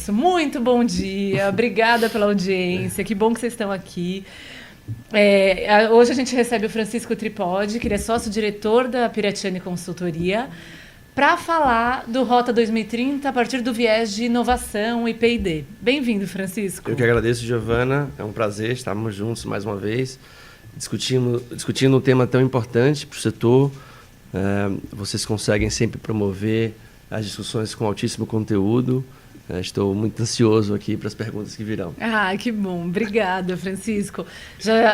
isso. Muito bom dia. Obrigada pela audiência. Que bom que vocês estão aqui. Hoje a gente recebe o Francisco Tripodi, que ele é sócio-diretor da Piratiani Consultoria, para falar do Rota 2030 a partir do viés de inovação e P&D. Bem-vindo, Francisco. Eu que agradeço, Giovana. É um prazer estarmos juntos mais uma vez, discutindo um tema tão importante para o setor. Vocês conseguem sempre promover as discussões com altíssimo conteúdo. Estou muito ansioso aqui para as perguntas que virão. Ah, que bom. Obrigada, Francisco.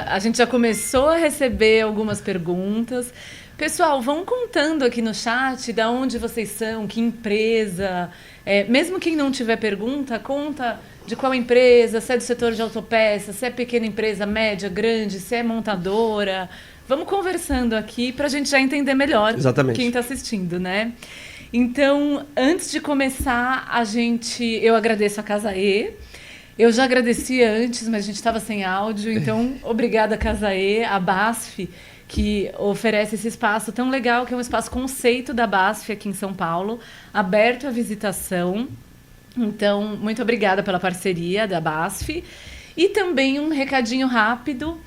A gente já começou a receber algumas perguntas. Pessoal, vão contando aqui no chat de onde vocês são, que empresa. Mesmo quem não tiver pergunta, conta de qual empresa, se é do setor de autopeças, se é pequena empresa, média, grande, se é montadora. Vamos conversando aqui para a gente já entender melhor. Exatamente. Quem está assistindo, né? Então, antes de começar, eu agradeço a Casa E. Eu já agradecia antes, mas a gente estava sem áudio. Então, obrigada, Casa E, a BASF, que oferece esse espaço tão legal, que é um espaço conceito da BASF aqui em São Paulo, aberto à visitação. Então, muito obrigada pela parceria da BASF. E também um recadinho rápido.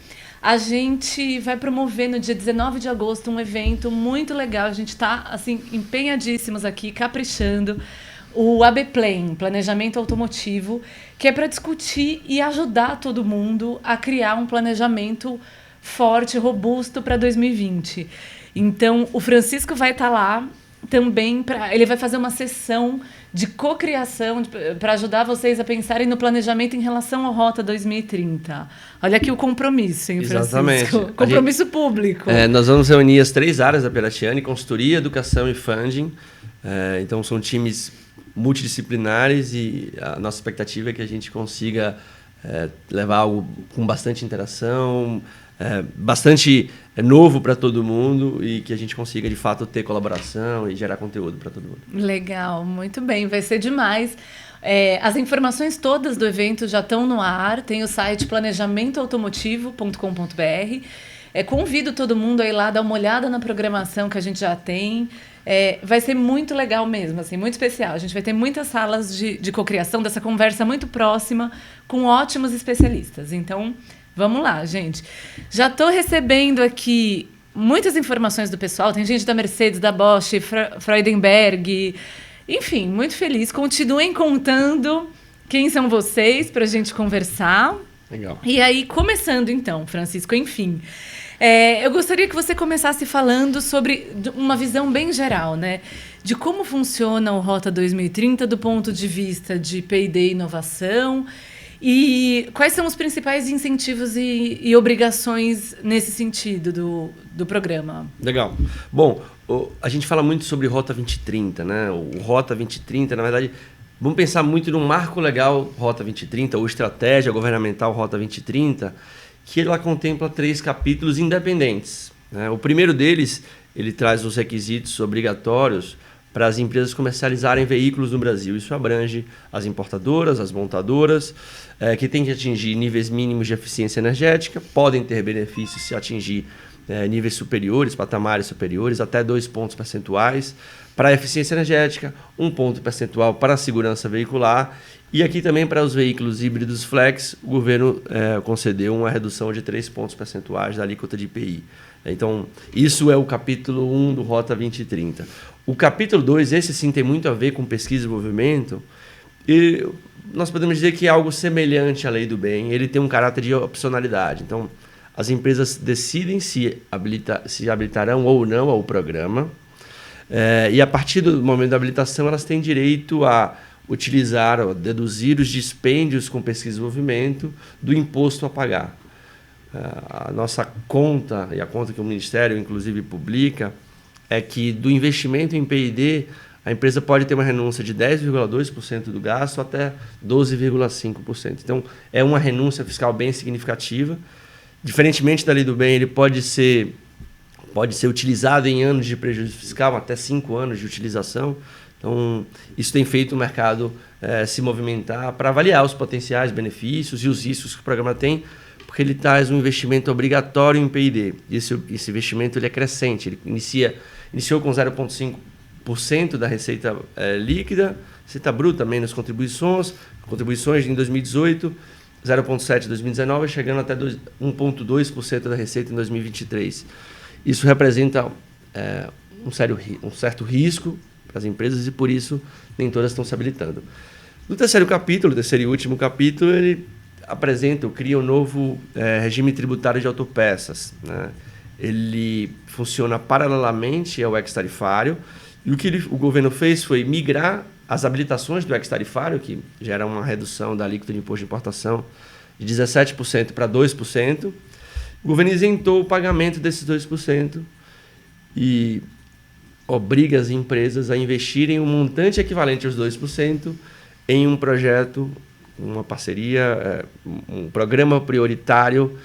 A gente vai promover no dia 19 de agosto um evento muito legal. A gente está assim, empenhadíssimos aqui, caprichando. O ABPLAN, Planejamento Automotivo, que é para discutir e ajudar todo mundo a criar um planejamento forte, robusto para 2020. Então, o Francisco vai estar lá também, ele vai fazer uma sessão de cocriação para ajudar vocês a pensarem no planejamento em relação ao Rota 2030. Olha aqui o compromisso, hein, Francisco? Exatamente. Compromisso público. Nós vamos reunir as 3 áreas da Piratiani: consultoria, educação e funding. Então, são times multidisciplinares e a nossa expectativa é que a gente consiga levar algo com bastante interação, bastante novo para todo mundo e que a gente consiga, de fato, ter colaboração e gerar conteúdo para todo mundo. Legal, muito bem, vai ser demais. As informações todas do evento já estão no ar, tem o site planejamentoautomotivo.com.br. Convido todo mundo a ir lá dar uma olhada na programação que a gente já tem. Vai ser muito legal mesmo, assim, muito especial. A gente vai ter muitas salas de cocriação dessa conversa muito próxima com ótimos especialistas. Então, vamos lá, gente. Já estou recebendo aqui muitas informações do pessoal. Tem gente da Mercedes, da Bosch, Freudenberg. Enfim, muito feliz. Continuem contando quem são vocês para a gente conversar. Legal. E aí, começando então, Francisco, enfim. Eu gostaria que você começasse falando sobre uma visão bem geral, né? De como funciona o Rota 2030 do ponto de vista de P&D e inovação. E quais são os principais incentivos e obrigações nesse sentido do programa? Legal. Bom, a gente fala muito sobre Rota 2030, né? O Rota 2030, na verdade, vamos pensar muito num marco legal Rota 2030, ou estratégia governamental Rota 2030, que ela contempla 3 capítulos independentes, né? O primeiro deles, ele traz os requisitos obrigatórios para as empresas comercializarem veículos no Brasil. Isso abrange as importadoras, as montadoras, que têm que atingir níveis mínimos de eficiência energética, podem ter benefícios se atingir níveis superiores, patamares superiores, até 2 pontos percentuais para a eficiência energética, 1 ponto percentual para a segurança veicular. E aqui também para os veículos híbridos flex, o governo concedeu uma redução de 3 pontos percentuais da alíquota de IPI. Então, isso é o capítulo 1 do Rota 2030. O capítulo 2, esse sim tem muito a ver com pesquisa e desenvolvimento, e nós podemos dizer que é algo semelhante à Lei do Bem, ele tem um caráter de opcionalidade. Então, as empresas decidem se habilitarão ou não ao programa, e a partir do momento da habilitação, elas têm direito a utilizar ou deduzir os dispêndios com pesquisa e desenvolvimento do imposto a pagar. A nossa conta, e a conta que o Ministério, inclusive, publica, é que do investimento em P&D, a empresa pode ter uma renúncia de 10,2% do gasto até 12,5%. Então, é uma renúncia fiscal bem significativa. Diferentemente da Lei do Bem, ele pode ser utilizado em anos de prejuízo fiscal, até 5 anos de utilização. Então, isso tem feito o mercado se movimentar para avaliar os potenciais benefícios e os riscos que o programa tem, porque ele traz um investimento obrigatório em P&D. Esse investimento ele é crescente, ele iniciou com 0,5% da receita líquida, Receita bruta menos contribuições em 2018, 0,7% em 2019, chegando até 1,2% da receita em 2023. Isso representa um certo risco para as empresas e, por isso, nem todas estão se habilitando. No terceiro e último capítulo, ele cria um novo regime tributário de autopeças, né? Ele funciona paralelamente ao ex-tarifário, e o que o governo fez foi migrar as habilitações do ex-tarifário, que gera uma redução da alíquota de imposto de importação de 17% para 2%. O governo isentou o pagamento desses 2% e obriga as empresas a investirem um montante equivalente aos 2% em um projeto, uma parceria, um programa prioritário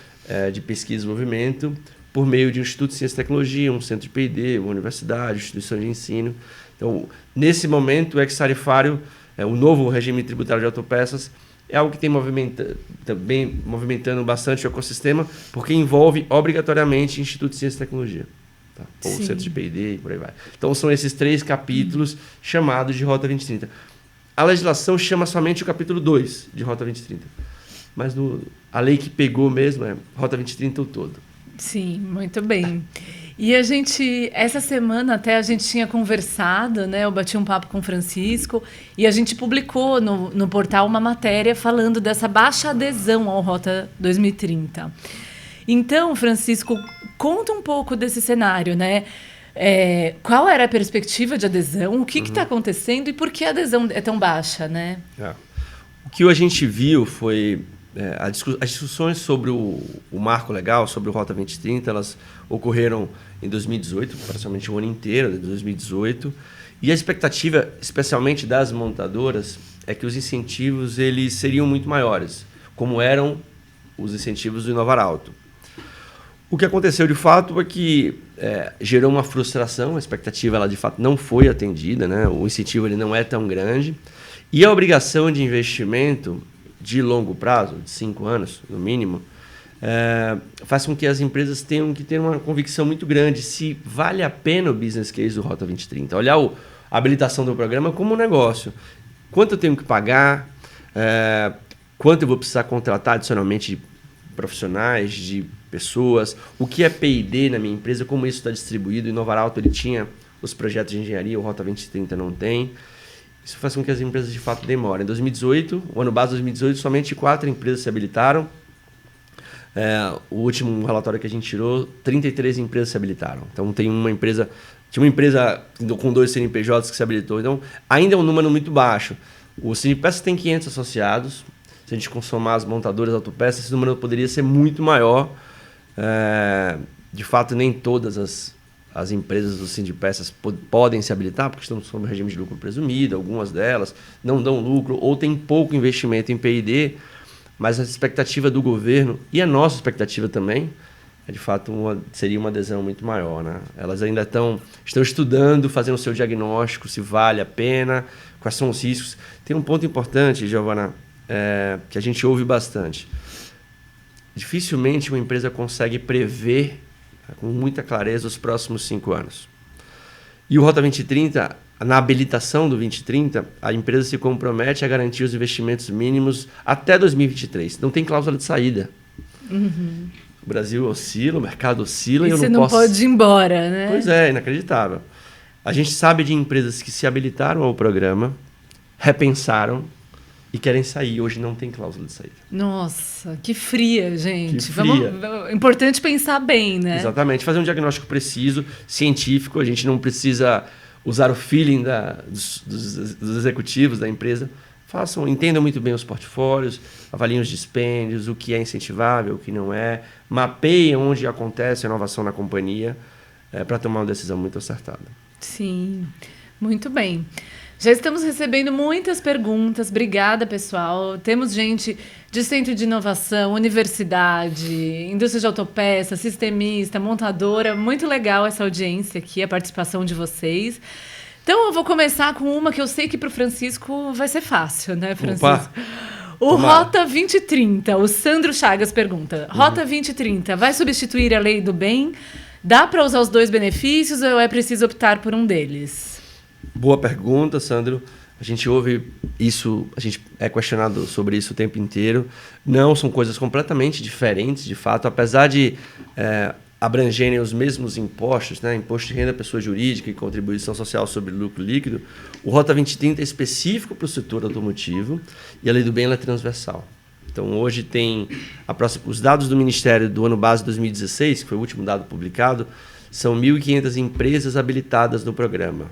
de pesquisa e desenvolvimento por meio de um Instituto de Ciência e Tecnologia, um centro de P&D, uma universidade, instituição de ensino. Então, nesse momento, o ex-tarifário, o novo regime tributário de autopeças, é algo que tem também movimentando bastante o ecossistema, porque envolve obrigatoriamente Instituto de Ciência e Tecnologia, tá? Ou centro de P&D e por aí vai. Então, são esses 3 capítulos chamados de Rota 2030. A legislação chama somente o capítulo 2 de Rota 2030, mas a lei que pegou mesmo é Rota 2030 o todo. Sim, muito bem. E essa semana até a gente tinha conversado, né? Eu bati um papo com o Francisco e a gente publicou no portal uma matéria falando dessa baixa adesão ao Rota 2030. Então, Francisco, conta um pouco desse cenário, né? Qual era a perspectiva de adesão? O que está acontecendo e por que a adesão é tão baixa, né? O que a gente viu foi as discussões sobre o marco legal, sobre o Rota 2030, elas ocorreram em 2018, praticamente o ano inteiro de 2018, e a expectativa, especialmente das montadoras, é que os incentivos eles seriam muito maiores, como eram os incentivos do Inovar Alto. O que aconteceu de fato é que gerou uma frustração, a expectativa ela de fato não foi atendida, né? O incentivo ele não é tão grande, e a obrigação de investimento de longo prazo, de 5 anos no mínimo, faz com que as empresas tenham que ter uma convicção muito grande se vale a pena o business case do Rota 2030. Olhar a habilitação do programa como um negócio. Quanto eu tenho que pagar, quanto eu vou precisar contratar adicionalmente de profissionais, de pessoas, o que é P&D na minha empresa, como isso está distribuído. O Inovar Alto ele tinha os projetos de engenharia, o Rota 2030 não tem. Isso faz com que as empresas de fato demorem. Em 2018, o ano base de 2018, somente 4 empresas se habilitaram. O último relatório que a gente tirou, 33 empresas se habilitaram. Então, tinha uma empresa com 2 CNPJs que se habilitou. Então, ainda é um número muito baixo. O Cinepeças tem 500 associados. Se a gente consomar as montadoras autopeças, esse número poderia ser muito maior. De fato, nem todas as empresas do Cinepeças podem se habilitar, porque estão sob regime de lucro presumido, algumas delas não dão lucro ou têm pouco investimento em P&D, mas a expectativa do governo e a nossa expectativa também de fato seria uma adesão muito maior, né? Elas ainda estão estudando, fazendo o seu diagnóstico, se vale a pena, quais são os riscos. Tem um ponto importante, Giovana, que a gente ouve bastante. Dificilmente uma empresa consegue prever com muita clareza os próximos 5 anos. E o Rota 2030, na habilitação do 2030, a empresa se compromete a garantir os investimentos mínimos até 2023. Não tem cláusula de saída. O Brasil oscila, o mercado oscila. E você não pode ir embora, né? Pois é, inacreditável. A gente sabe de empresas que se habilitaram ao programa, repensaram e querem sair. Hoje não tem cláusula de saída. Nossa, que fria, gente. Que fria. Importante pensar bem, né? Exatamente. Fazer um diagnóstico preciso, científico. A gente não precisa usar o feeling dos executivos da empresa. Entendam muito bem os portfólios, avaliem os dispêndios, o que é incentivável, o que não é. Mapeiem onde acontece a inovação na companhia para tomar uma decisão muito acertada. Sim, muito bem. Já estamos recebendo muitas perguntas. Obrigada, pessoal. Temos gente de centro de inovação, universidade, indústria de autopeça, sistemista, montadora. Muito legal essa audiência aqui, a participação de vocês. Então, eu vou começar com uma que eu sei que para o Francisco vai ser fácil, né, Francisco? Opa. O Rota 2030. O Sandro Chagas pergunta. Rota 2030 vai substituir a lei do bem? Dá para usar os 2 benefícios ou é preciso optar por um deles? Boa pergunta, Sandro. A gente ouve isso, a gente é questionado sobre isso o tempo inteiro. Não, são coisas completamente diferentes, de fato, apesar de abrangerem os mesmos impostos, né? Imposto de renda à pessoa jurídica e contribuição social sobre lucro líquido. O Rota 2030 é específico para o setor automotivo e a Lei do Bem ela é transversal. Então, hoje tem os dados do Ministério do ano base 2016, que foi o último dado publicado, são 1.500 empresas habilitadas no programa.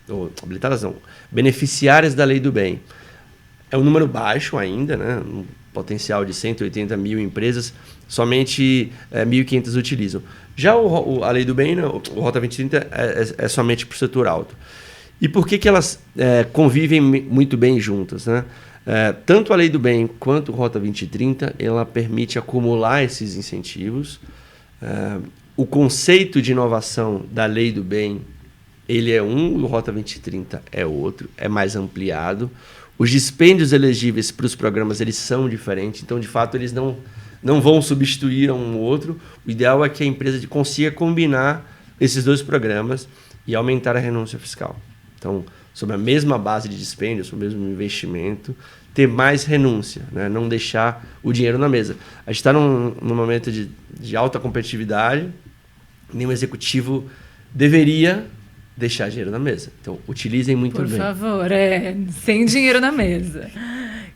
Ou, habilitadas não, beneficiárias da Lei do Bem. É um número baixo ainda, né? Um potencial de 180 mil empresas, somente 1.500 utilizam. Já a Lei do Bem, né, o Rota 2030, é somente para o setor alto. E por que elas convivem muito bem juntas, né? Tanto a Lei do Bem quanto o Rota 2030, ela permite acumular esses incentivos. O conceito de inovação da Lei do Bem, ele é o Rota 2030 é outro, é mais ampliado. Os dispêndios elegíveis para os programas, eles são diferentes, então, de fato, eles não vão substituir um ou outro. O ideal é que a empresa consiga combinar esses dois programas e aumentar a renúncia fiscal. Então, sobre a mesma base de dispêndio, sobre o mesmo investimento, ter mais renúncia, né? Não deixar o dinheiro na mesa. A gente está num momento de alta competitividade, nenhum executivo deveria deixar dinheiro na mesa. Então, utilizem muito bem. Por favor, sem dinheiro na mesa.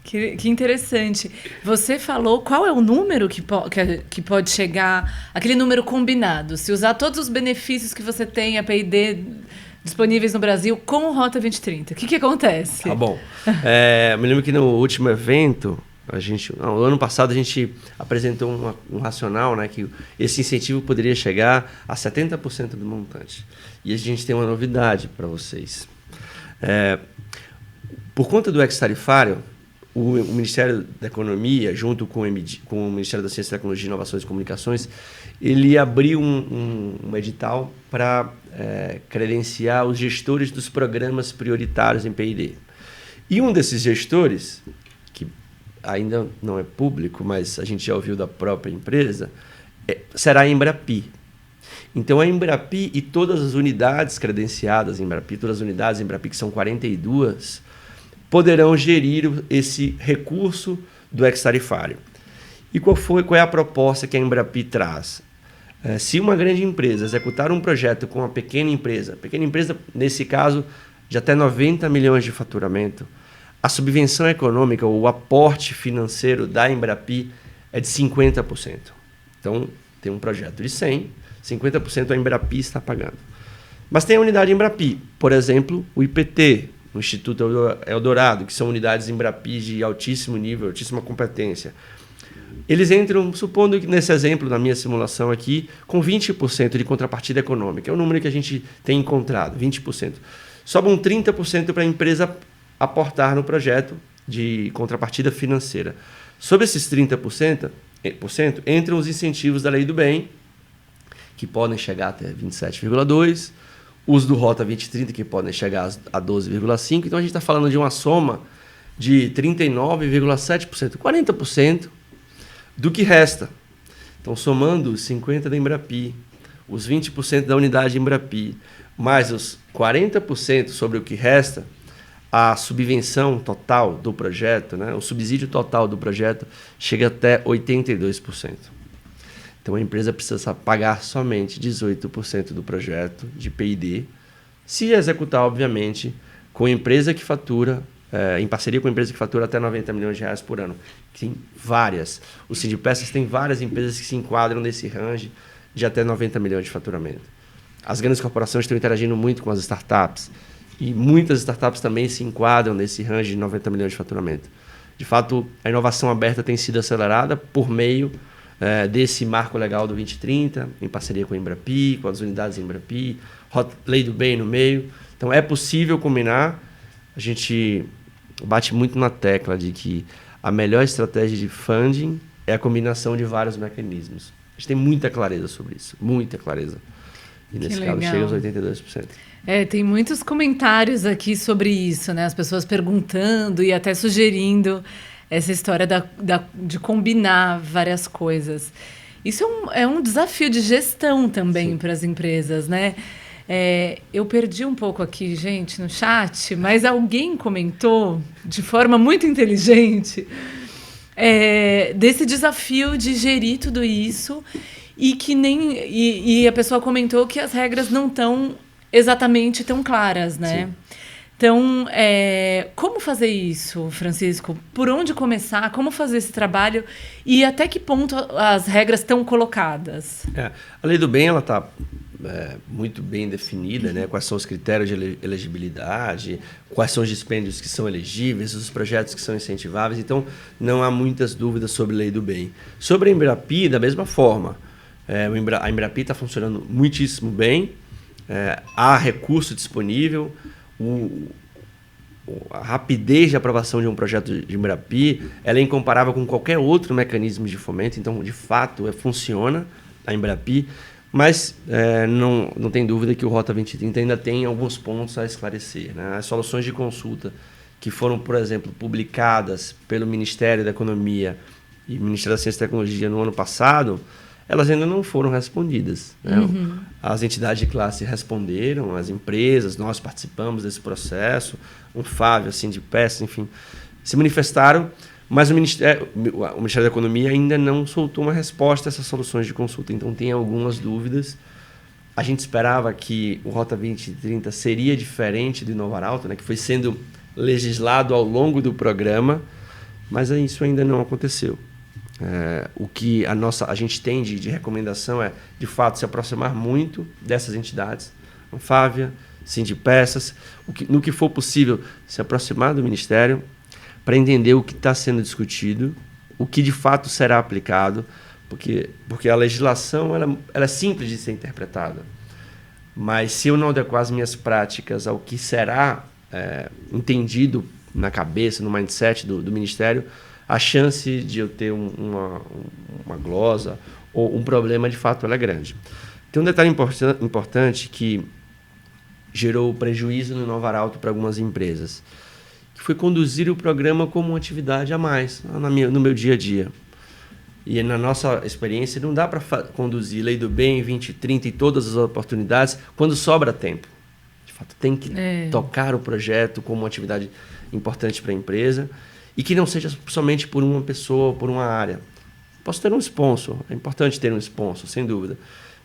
Que interessante. Você falou qual é o número que pode chegar, aquele número combinado, se usar todos os benefícios que você tem, a P&D disponíveis no Brasil com o Rota 2030. O que acontece? Tá bom. Me lembro que no último evento, no ano passado, a gente apresentou um racional, né, que esse incentivo poderia chegar a 70% do montante. E a gente tem uma novidade para vocês. Por conta do ex-tarifário, o Ministério da Economia, junto com o Ministério da Ciência, Tecnologia, Inovações e Comunicações, ele abriu um edital para credenciar os gestores dos programas prioritários em P&D. E um desses gestores, que ainda não é público, mas a gente já ouviu da própria empresa, será a Embrapi. Então, a Embrapi e todas as unidades credenciadas em Embrapi, todas as unidades em Embrapi, que são 42, poderão gerir esse recurso do ex-tarifário. E qual é a proposta que a Embrapi traz? Se uma grande empresa executar um projeto com uma pequena empresa, nesse caso, de até 90 milhões de faturamento, a subvenção econômica, ou o aporte financeiro da Embrapi é de 50%. Então, tem um projeto de 100, 50% a Embrapi está pagando. Mas tem a unidade Embrapi, por exemplo, o IPT, o Instituto Eldorado, que são unidades Embrapi de altíssimo nível, altíssima competência. Eles entram, supondo que nesse exemplo, na minha simulação aqui, com 20% de contrapartida econômica. É o número que a gente tem encontrado, 20%. Sobram 30% para a empresa aportar no projeto de contrapartida financeira. Sobre esses 30%, entram os incentivos da Lei do Bem, que podem chegar até 27,2%, os do Rota 2030, que podem chegar a 12,5%. Então, a gente está falando de uma soma de 39,7%, 40% do que resta. Então, somando os 50% da Embrapi, os 20% da unidade Embrapi, mais os 40% sobre o que resta, a subvenção total do projeto, né, o subsídio total do projeto, chega até 82%. Então, a empresa precisa pagar somente 18% do projeto de P&D, se executar, obviamente, com a empresa que fatura, em parceria com a empresa que fatura até 90 milhões de reais por ano. Tem várias. O Sindipeças tem várias empresas que se enquadram nesse range de até 90 milhões de faturamento. As grandes corporações estão interagindo muito com as startups, e muitas startups também se enquadram nesse range de 90 milhões de faturamento. De fato, a inovação aberta tem sido acelerada por meio desse marco legal do 2030, em parceria com a Embrapi, com as unidades Embrapi, Lei do Bem no meio. Então, é possível combinar. A gente bate muito na tecla de que a melhor estratégia de funding é a combinação de vários mecanismos. A gente tem muita clareza sobre isso, muita clareza. E nesse caso chega aos 82%. Tem muitos comentários aqui sobre isso, né? As pessoas perguntando e até sugerindo essa história de combinar várias coisas. Isso é um desafio de gestão também para as empresas, né? Eu perdi um pouco aqui, gente, no chat, mas alguém comentou de forma muito inteligente desse desafio de gerir tudo isso e a pessoa comentou que as regras não estão exatamente tão claras, né? Sim. Então, como fazer isso, Francisco? Por onde começar? Como fazer esse trabalho? E até que ponto as regras estão colocadas? A Lei do Bem está muito bem definida, né? Quais são os critérios de elegibilidade, quais são os dispêndios que são elegíveis, os projetos que são incentiváveis. Então, não há muitas dúvidas sobre a Lei do Bem. Sobre a Embrapi, da mesma forma. A Embrapi está funcionando muitíssimo bem, há recurso disponível, a rapidez de aprovação de um projeto de Embrapi ela é incomparável com qualquer outro mecanismo de fomento, então, de fato, funciona a Embrapi, mas não tem dúvida que o Rota 2030 ainda tem alguns pontos a esclarecer, né? As soluções de consulta que foram, por exemplo, publicadas pelo Ministério da Economia e Ministério da Ciência e Tecnologia no ano passado, elas ainda não foram respondidas, né? Uhum. As entidades de classe responderam, as empresas, nós participamos desse processo, Fábio, assim, de peças, enfim, se manifestaram, mas o Ministério da Economia ainda não soltou uma resposta a essas soluções de consulta, então tem algumas dúvidas. A gente esperava que o Rota 2030 seria diferente do Inovaralto, né, que foi sendo legislado ao longo do programa, mas isso ainda não aconteceu. O que a gente tem de recomendação é, de fato, se aproximar muito dessas entidades, Anfávia, Sindipeças, no que for possível, se aproximar do Ministério para entender o que está sendo discutido, o que de fato será aplicado, porque a legislação ela é simples de ser interpretada, mas se eu não adequar as minhas práticas ao que será entendido na cabeça, no mindset do Ministério, a chance de eu ter uma glosa ou um problema, de fato, ela é grande. Tem um detalhe importante que gerou prejuízo no Inovaralto para algumas empresas, que foi conduzir o programa como uma atividade a mais no meu dia a dia. E na nossa experiência, não dá para conduzir Lei do Bem, 2030 e todas as oportunidades quando sobra tempo. De fato, tem que tocar o projeto como uma atividade importante para a empresa, e que não seja somente por uma pessoa ou por uma área. Posso ter um sponsor, é importante ter um sponsor, sem dúvida,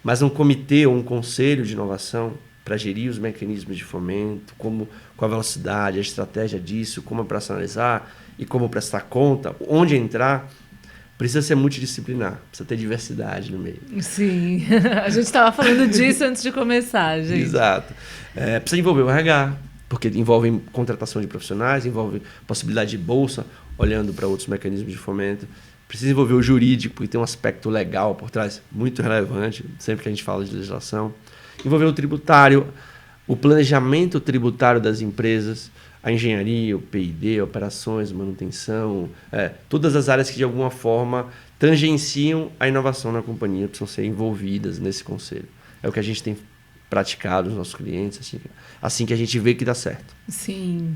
mas um comitê ou um conselho de inovação para gerir os mecanismos de fomento, qual a velocidade, a estratégia disso, como operacionalizar e como prestar conta, onde entrar, precisa ser multidisciplinar, precisa ter diversidade no meio. Sim, a gente estava falando disso antes de começar, gente. Exato. Precisa envolver o RH, porque envolve contratação de profissionais, envolve possibilidade de bolsa, olhando para outros mecanismos de fomento. Precisa envolver o jurídico, porque tem um aspecto legal por trás muito relevante, sempre que a gente fala de legislação. Envolver o tributário, o planejamento tributário das empresas, a engenharia, o P&D, operações, manutenção, todas as áreas que de alguma forma tangenciam a inovação na companhia precisam ser envolvidas nesse conselho. É o que a gente tem praticado os nossos clientes, assim que a gente vê que dá certo. Sim.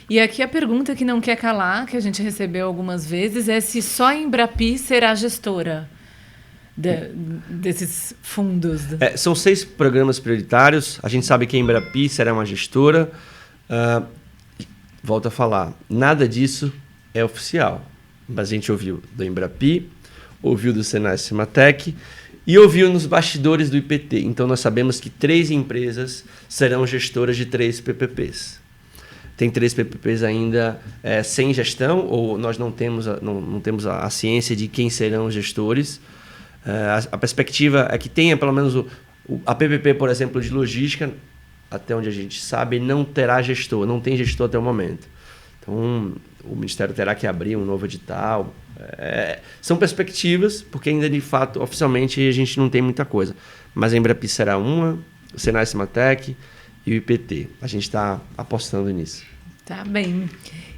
E aqui a pergunta que não quer calar, que a gente recebeu algumas vezes, é se só a Embrapi será gestora desses fundos. São 6 programas prioritários. A gente sabe que a Embrapi será uma gestora. Volto a falar, nada disso é oficial. Mas a gente ouviu do Embrapi, ouviu do Senai Cimatec, e ouviu nos bastidores do IPT. Então, nós sabemos que 3 empresas serão gestoras de 3 PPPs. Tem 3 PPPs ainda sem gestão, ou nós não temos a ciência de quem serão os gestores. A perspectiva é que tenha, pelo menos, a PPP, por exemplo, de logística, até onde a gente sabe, não terá gestor, não tem gestor até o momento. Então, o Ministério terá que abrir um novo edital. São perspectivas, porque ainda, de fato, oficialmente, a gente não tem muita coisa. Mas a Embrapi será uma, o Senai Cimatec e o IPT. A gente está apostando nisso. Tá bem.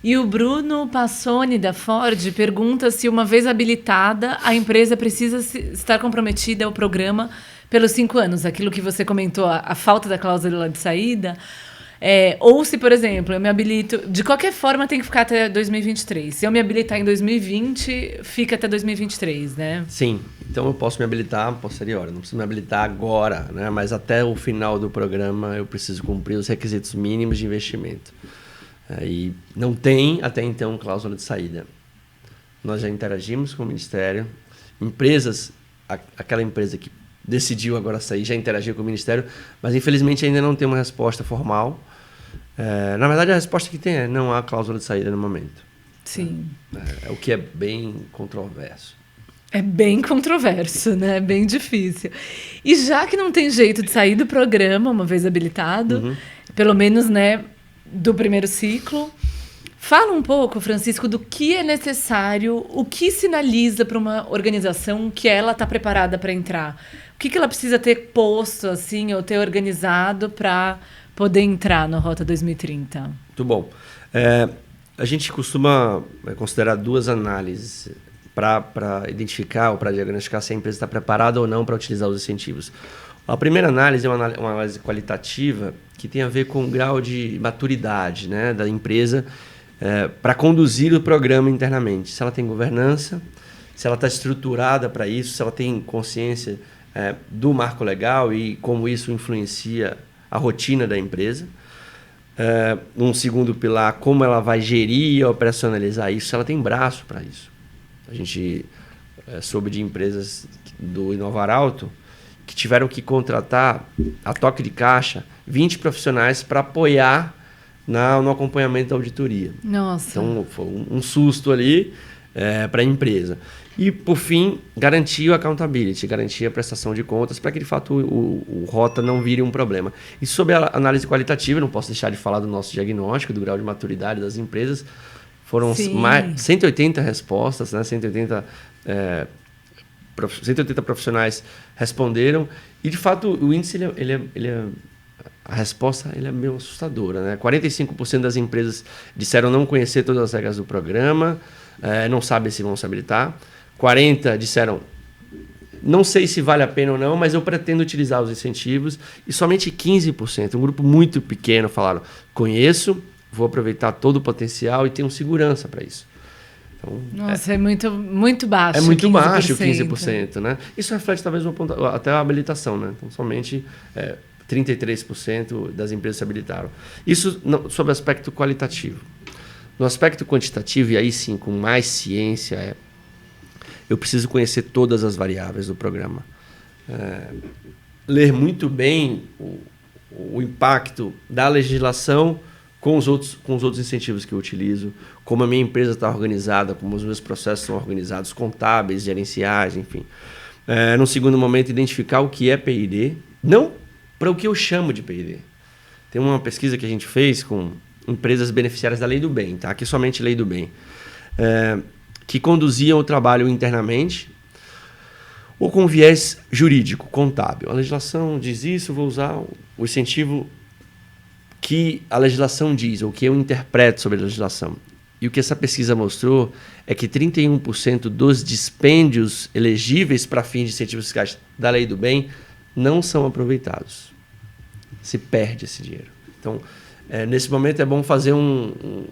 E o Bruno Passoni, da Ford, pergunta se, uma vez habilitada, a empresa precisa estar comprometida ao programa pelos 5 anos. Aquilo que você comentou, a falta da cláusula de saída. Ou se, por exemplo, eu me habilito... De qualquer forma, tem que ficar até 2023. Se eu me habilitar em 2020, fica até 2023, né? Sim. Então eu posso me habilitar posterior. Não preciso me habilitar agora, né? Mas até o final do programa eu preciso cumprir os requisitos mínimos de investimento. E não tem, até então, cláusula de saída. Nós já interagimos com o Ministério. Empresas, aquela empresa que decidiu agora sair, já interagiu com o Ministério, mas infelizmente ainda não tem uma resposta formal. Na verdade, a resposta que tem é não há cláusula de saída no momento. Sim. O que é bem controverso. É bem controverso, né? É bem difícil. E já que não tem jeito de sair do programa, uma vez habilitado, pelo menos, né, do primeiro ciclo, fala um pouco, Francisco, do que é necessário, o que sinaliza para uma organização que ela está preparada para entrar. O que ela precisa ter posto, assim, ou ter organizado para poder entrar no Rota 2030? Muito bom. A gente costuma considerar duas análises para identificar ou para diagnosticar se a empresa está preparada ou não para utilizar os incentivos. A primeira análise é uma análise qualitativa que tem a ver com o grau de maturidade, né, da empresa para conduzir o programa internamente. Se ela tem governança, se ela está estruturada para isso, se ela tem consciência do marco legal e como isso influencia a rotina da empresa. Um segundo pilar, como ela vai gerir e operacionalizar isso, se ela tem braço para isso. A gente soube de empresas do Inovar Alto que tiveram que contratar, a toque de caixa, 20 profissionais para apoiar no acompanhamento da auditoria. Nossa. Então, foi um susto ali para a empresa. E, por fim, garantir o accountability, garantir a prestação de contas para que, de fato, o Rota não vire um problema. E sobre a análise qualitativa, não posso deixar de falar do nosso diagnóstico, do grau de maturidade das empresas. Foram mais 180 respostas, né? 180 profissionais responderam. E, de fato, o índice, a resposta é meio assustadora, né? 45% das empresas disseram não conhecer todas as regras do programa, não sabem se vão se habilitar. 40% disseram não sei se vale a pena ou não, mas eu pretendo utilizar os incentivos. E somente 15%, um grupo muito pequeno, falaram conheço, vou aproveitar todo o potencial e tenho segurança para isso. Então, nossa, é muito baixo. É muito 15%. baixo 15%, né? Isso reflete talvez até a habilitação, né? Então, somente 33% das empresas se habilitaram. Isso sob o aspecto qualitativo. No aspecto quantitativo, e aí sim, com mais ciência, eu preciso conhecer todas as variáveis do programa. Ler muito bem o impacto da legislação com os outros incentivos que eu utilizo, como a minha empresa está organizada, como os meus processos são organizados, contábeis, gerenciais, enfim. No segundo momento, identificar o que é P&D, não para o que eu chamo de P&D. Tem uma pesquisa que a gente fez com empresas beneficiárias da Lei do Bem, tá? Aqui somente Lei do Bem, que conduziam o trabalho internamente ou com viés jurídico, contábil. A legislação diz isso, vou usar o incentivo que a legislação diz, ou que eu interpreto sobre a legislação. E o que essa pesquisa mostrou é que 31% dos dispêndios elegíveis para fins de incentivos fiscais da Lei do Bem não são aproveitados. Se perde esse dinheiro. Então, nesse momento é bom fazer um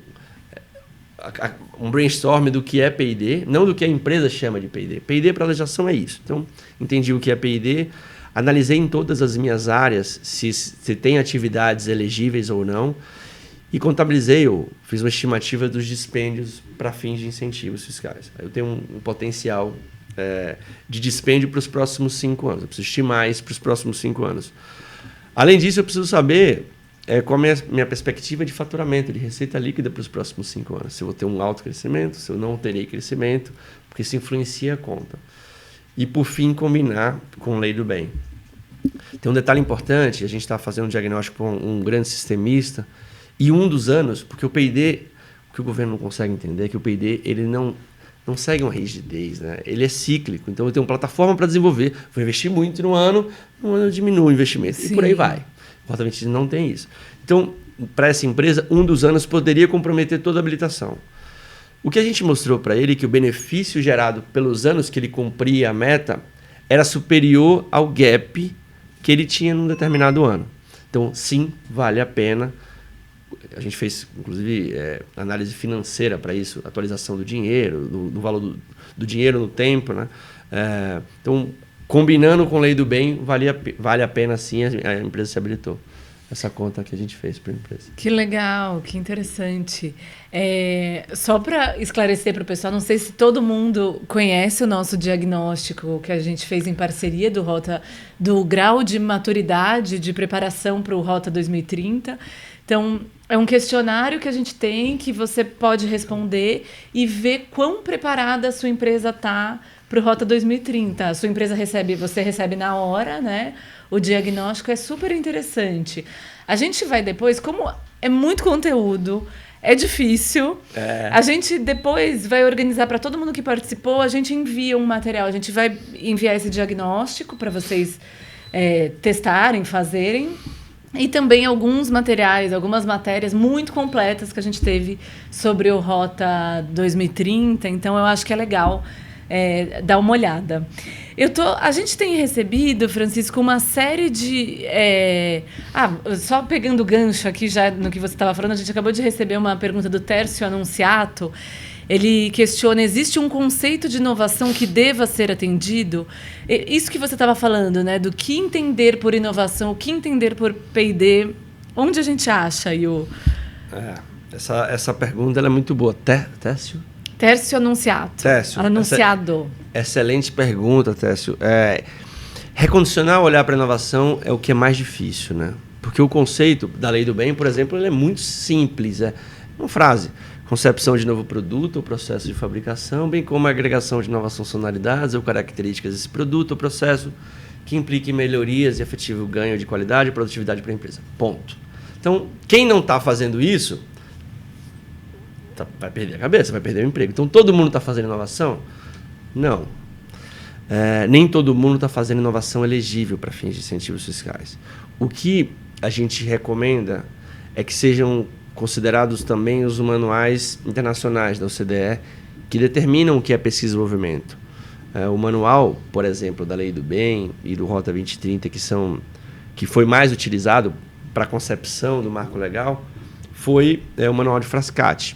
brainstorm do que é P&D, não do que a empresa chama de P&D. P&D para a legislação é isso. Então, entendi o que é P&D, analisei em todas as minhas áreas se tem atividades elegíveis ou não e contabilizei, fiz uma estimativa dos dispêndios para fins de incentivos fiscais. Eu tenho um potencial de dispêndio para os próximos 5 anos. Eu preciso estimar isso para os próximos 5 anos. Além disso, eu preciso saber qual é a minha perspectiva de faturamento, de receita líquida para os próximos 5 anos. Se eu vou ter um alto crescimento, se eu não terei crescimento, porque isso influencia a conta. E, por fim, combinar com a Lei do Bem. Tem um detalhe importante, a gente está fazendo um diagnóstico com um grande sistemista, e um dos anos, porque o P&D, o que o governo não consegue entender é que o P&D ele não segue uma rigidez, né? Ele é cíclico, então eu tenho uma plataforma para desenvolver, vou investir muito no ano eu diminuo o investimento, sim, e por aí vai. O Rota 20 não tem isso. Então, para essa empresa, um dos anos poderia comprometer toda a habilitação. O que a gente mostrou para ele é que o benefício gerado pelos anos que ele cumpria a meta era superior ao gap que ele tinha num determinado ano. Então, sim, vale a pena a gente fez, inclusive, análise financeira para isso, atualização do dinheiro, do valor do dinheiro no tempo, né? Então, combinando com a lei do bem, vale a pena sim, a empresa se habilitou. Essa conta que a gente fez para a empresa. Que legal, que interessante. Só para esclarecer para o pessoal, não sei se todo mundo conhece o nosso diagnóstico que a gente fez em parceria do grau de maturidade de preparação para o Rota 2030. Então, é um questionário que a gente tem que você pode responder e ver quão preparada a sua empresa está para o Rota 2030. A sua empresa você recebe na hora, né? O diagnóstico é super interessante. A gente vai depois, como é muito conteúdo, é difícil, a gente depois vai organizar para todo mundo que participou, a gente envia um material, a gente vai enviar esse diagnóstico para vocês testarem, fazerem, e também alguns materiais, algumas matérias muito completas que a gente teve sobre o Rota 2030, então eu acho que é legal dar uma olhada. A gente tem recebido, Francisco, uma série de... só pegando o gancho aqui já no que você estava falando, a gente acabou de receber uma pergunta do Tércio Anunciato. Ele questiona, existe um conceito de inovação que deva ser atendido? Isso que você estava falando, né? Do que entender por inovação, o que entender por P&D. Onde a gente acha, Yu? Essa pergunta ela é muito boa. Tércio? Tércio Anunciato. Tércio. Anunciado. Excelente pergunta, Tércio. Recondicionar o olhar para a inovação é o que é mais difícil, né? Porque o conceito da lei do bem, por exemplo, ele é muito simples. É uma frase. Concepção de novo produto ou processo de fabricação, bem como a agregação de novas funcionalidades ou características desse produto ou processo que implique melhorias e efetivo ganho de qualidade e produtividade para a empresa. Ponto. Então, quem não está fazendo isso vai perder a cabeça, vai perder o emprego. Então, todo mundo está fazendo inovação? Não. Nem todo mundo está fazendo inovação elegível para fins de incentivos fiscais. O que a gente recomenda é que sejam considerados também os manuais internacionais da OCDE que determinam o que é pesquisa e desenvolvimento. O manual, por exemplo, da Lei do Bem e do Rota 2030, que foi mais utilizado para a concepção do marco legal, foi o manual de Frascati,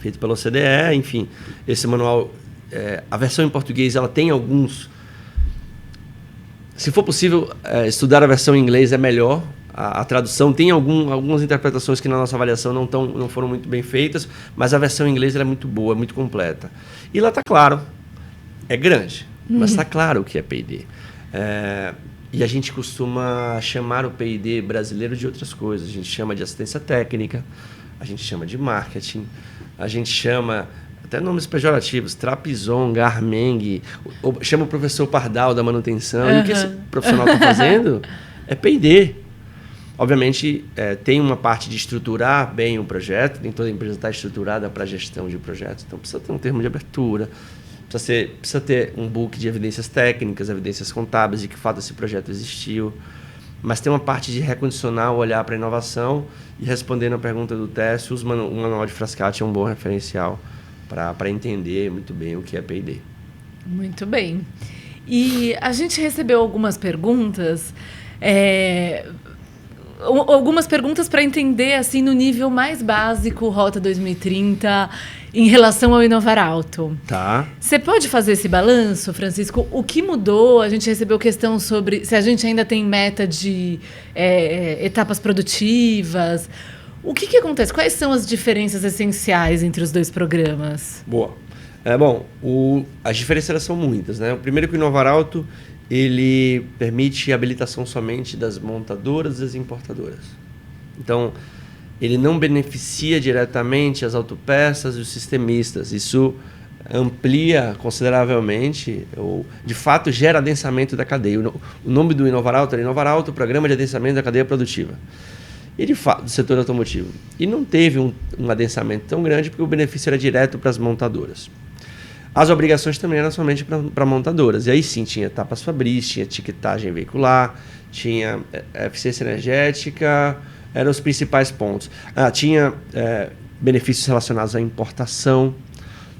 feito pela OCDE. Enfim, esse manual, a versão em português, ela tem alguns... Se for possível, estudar a versão em inglês é melhor. A tradução tem algumas interpretações que na nossa avaliação não foram muito bem feitas, mas a versão em inglês ela é muito boa, muito completa. E lá está claro, é grande, mas está claro o que é P&D. E a gente costuma chamar o P&D brasileiro de outras coisas. A gente chama de assistência técnica, a gente chama de marketing, a gente chama até nomes pejorativos, Trapizon, Garmeng, chama o professor Pardal da manutenção. E o que esse profissional está fazendo é P&D. Obviamente, tem uma parte de estruturar bem o projeto, nem toda empresa está estruturada para a gestão de projetos, então precisa ter um termo de abertura, precisa ter um book de evidências técnicas, evidências contábeis de que fato esse projeto existiu, mas tem uma parte de recondicionar o olhar para a inovação. E respondendo a pergunta do Tércio, o manual de Frascati é um bom referencial para entender muito bem o que é P&D. Muito bem. E a gente recebeu algumas perguntas... Algumas perguntas para entender assim no nível mais básico Rota 2030 em relação ao Inovar Alto. Tá. Você pode fazer esse balanço, Francisco? O que mudou? A gente recebeu questão sobre se a gente ainda tem meta de etapas produtivas. O que acontece? Quais são as diferenças essenciais entre os dois programas? Boa. As diferenças são muitas, né? O primeiro é que o Inovar Alto ele permite a habilitação somente das montadoras e das importadoras. Então, ele não beneficia diretamente as autopeças e os sistemistas. Isso amplia consideravelmente, ou de fato gera adensamento da cadeia. O nome do Inovar Alto era Inovar Alto, Programa de Adensamento da Cadeia Produtiva. E de fato, do setor automotivo. E não teve um adensamento tão grande porque o benefício era direto para as montadoras. As obrigações também eram somente para montadoras. E aí sim, tinha etapas fabris, tinha etiquetagem veicular, tinha eficiência energética, eram os principais pontos. Tinha benefícios relacionados à importação.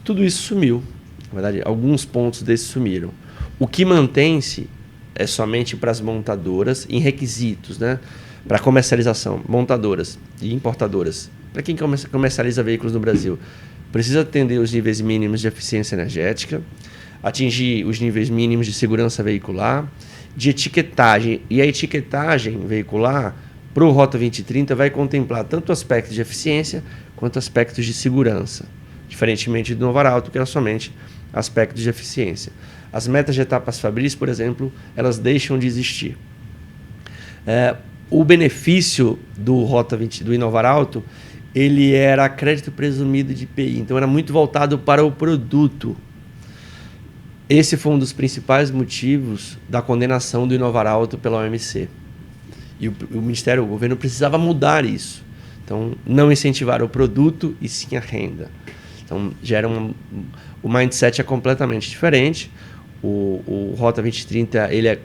Tudo isso sumiu. Na verdade, alguns pontos desses sumiram. O que mantém-se é somente para as montadoras em requisitos, né? para comercialização, montadoras e importadoras, para quem comercializa veículos no Brasil, precisa atender os níveis mínimos de eficiência energética, atingir os níveis mínimos de segurança veicular, de etiquetagem. E a etiquetagem veicular para o Rota 2030 vai contemplar tanto aspectos de eficiência quanto aspectos de segurança, diferentemente do Novo Arauto, que era somente aspectos de eficiência. As metas de etapas Fabris, por exemplo, elas deixam de existir. O benefício do do Inovar Auto, ele era crédito presumido de IPI, então era muito voltado para o produto. Esse foi um dos principais motivos da condenação do Inovar Auto pela OMC. E o Ministério, o governo precisava mudar isso. Então, não incentivar o produto e sim a renda. Então, o mindset é completamente diferente. O Rota 2030 ele é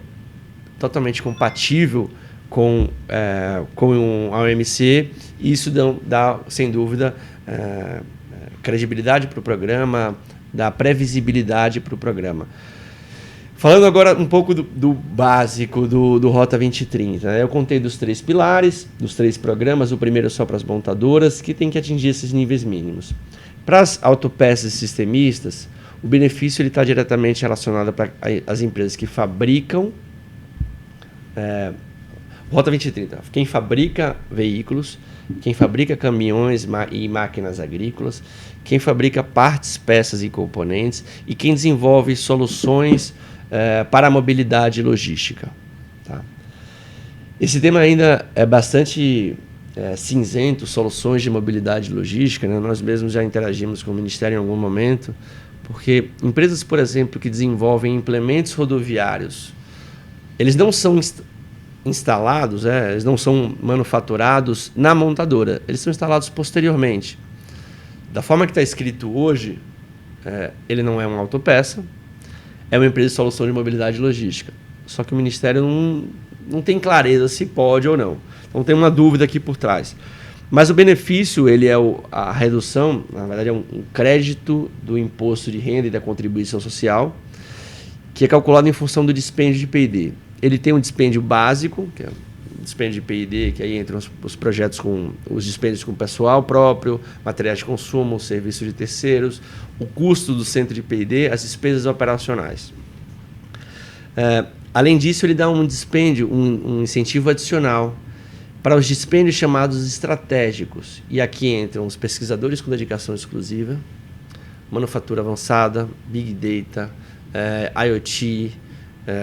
totalmente compatível com a OMC, e isso dá sem dúvida, credibilidade para o programa, dá previsibilidade para o programa. Falando agora um pouco do básico do Rota 2030, né? Eu contei dos 3 pilares, dos 3 programas. O primeiro é só para as montadoras, que tem que atingir esses níveis mínimos. Para as autopeças e sistemistas, o benefício está diretamente relacionado para as empresas que fabricam. Rota 2030, quem fabrica veículos, quem fabrica caminhões e máquinas agrícolas, quem fabrica partes, peças e componentes e quem desenvolve soluções para a mobilidade logística. Tá? Esse tema ainda é bastante cinzento, soluções de mobilidade logística, né? Nós mesmos já interagimos com o Ministério em algum momento, porque empresas, por exemplo, que desenvolvem implementos rodoviários, eles não são instalados, eles não são manufaturados na montadora, eles são instalados posteriormente. Da forma que está escrito hoje, ele não é uma autopeça, é uma empresa de solução de mobilidade logística. Só que o Ministério não tem clareza se pode ou não. Então tem uma dúvida aqui por trás. Mas o benefício, ele é a redução, na verdade é um crédito do imposto de renda e da contribuição social, que é calculado em função do dispêndio de P&D. Ele tem um dispêndio básico, que é o dispêndio de P&D, que aí entram os projetos com os dispêndios com pessoal próprio, materiais de consumo, serviços de terceiros, o custo do centro de P&D, as despesas operacionais. Além disso, ele dá um dispêndio, um incentivo adicional para os dispêndios chamados estratégicos. E aqui entram os pesquisadores com dedicação exclusiva, manufatura avançada, Big Data, IoT,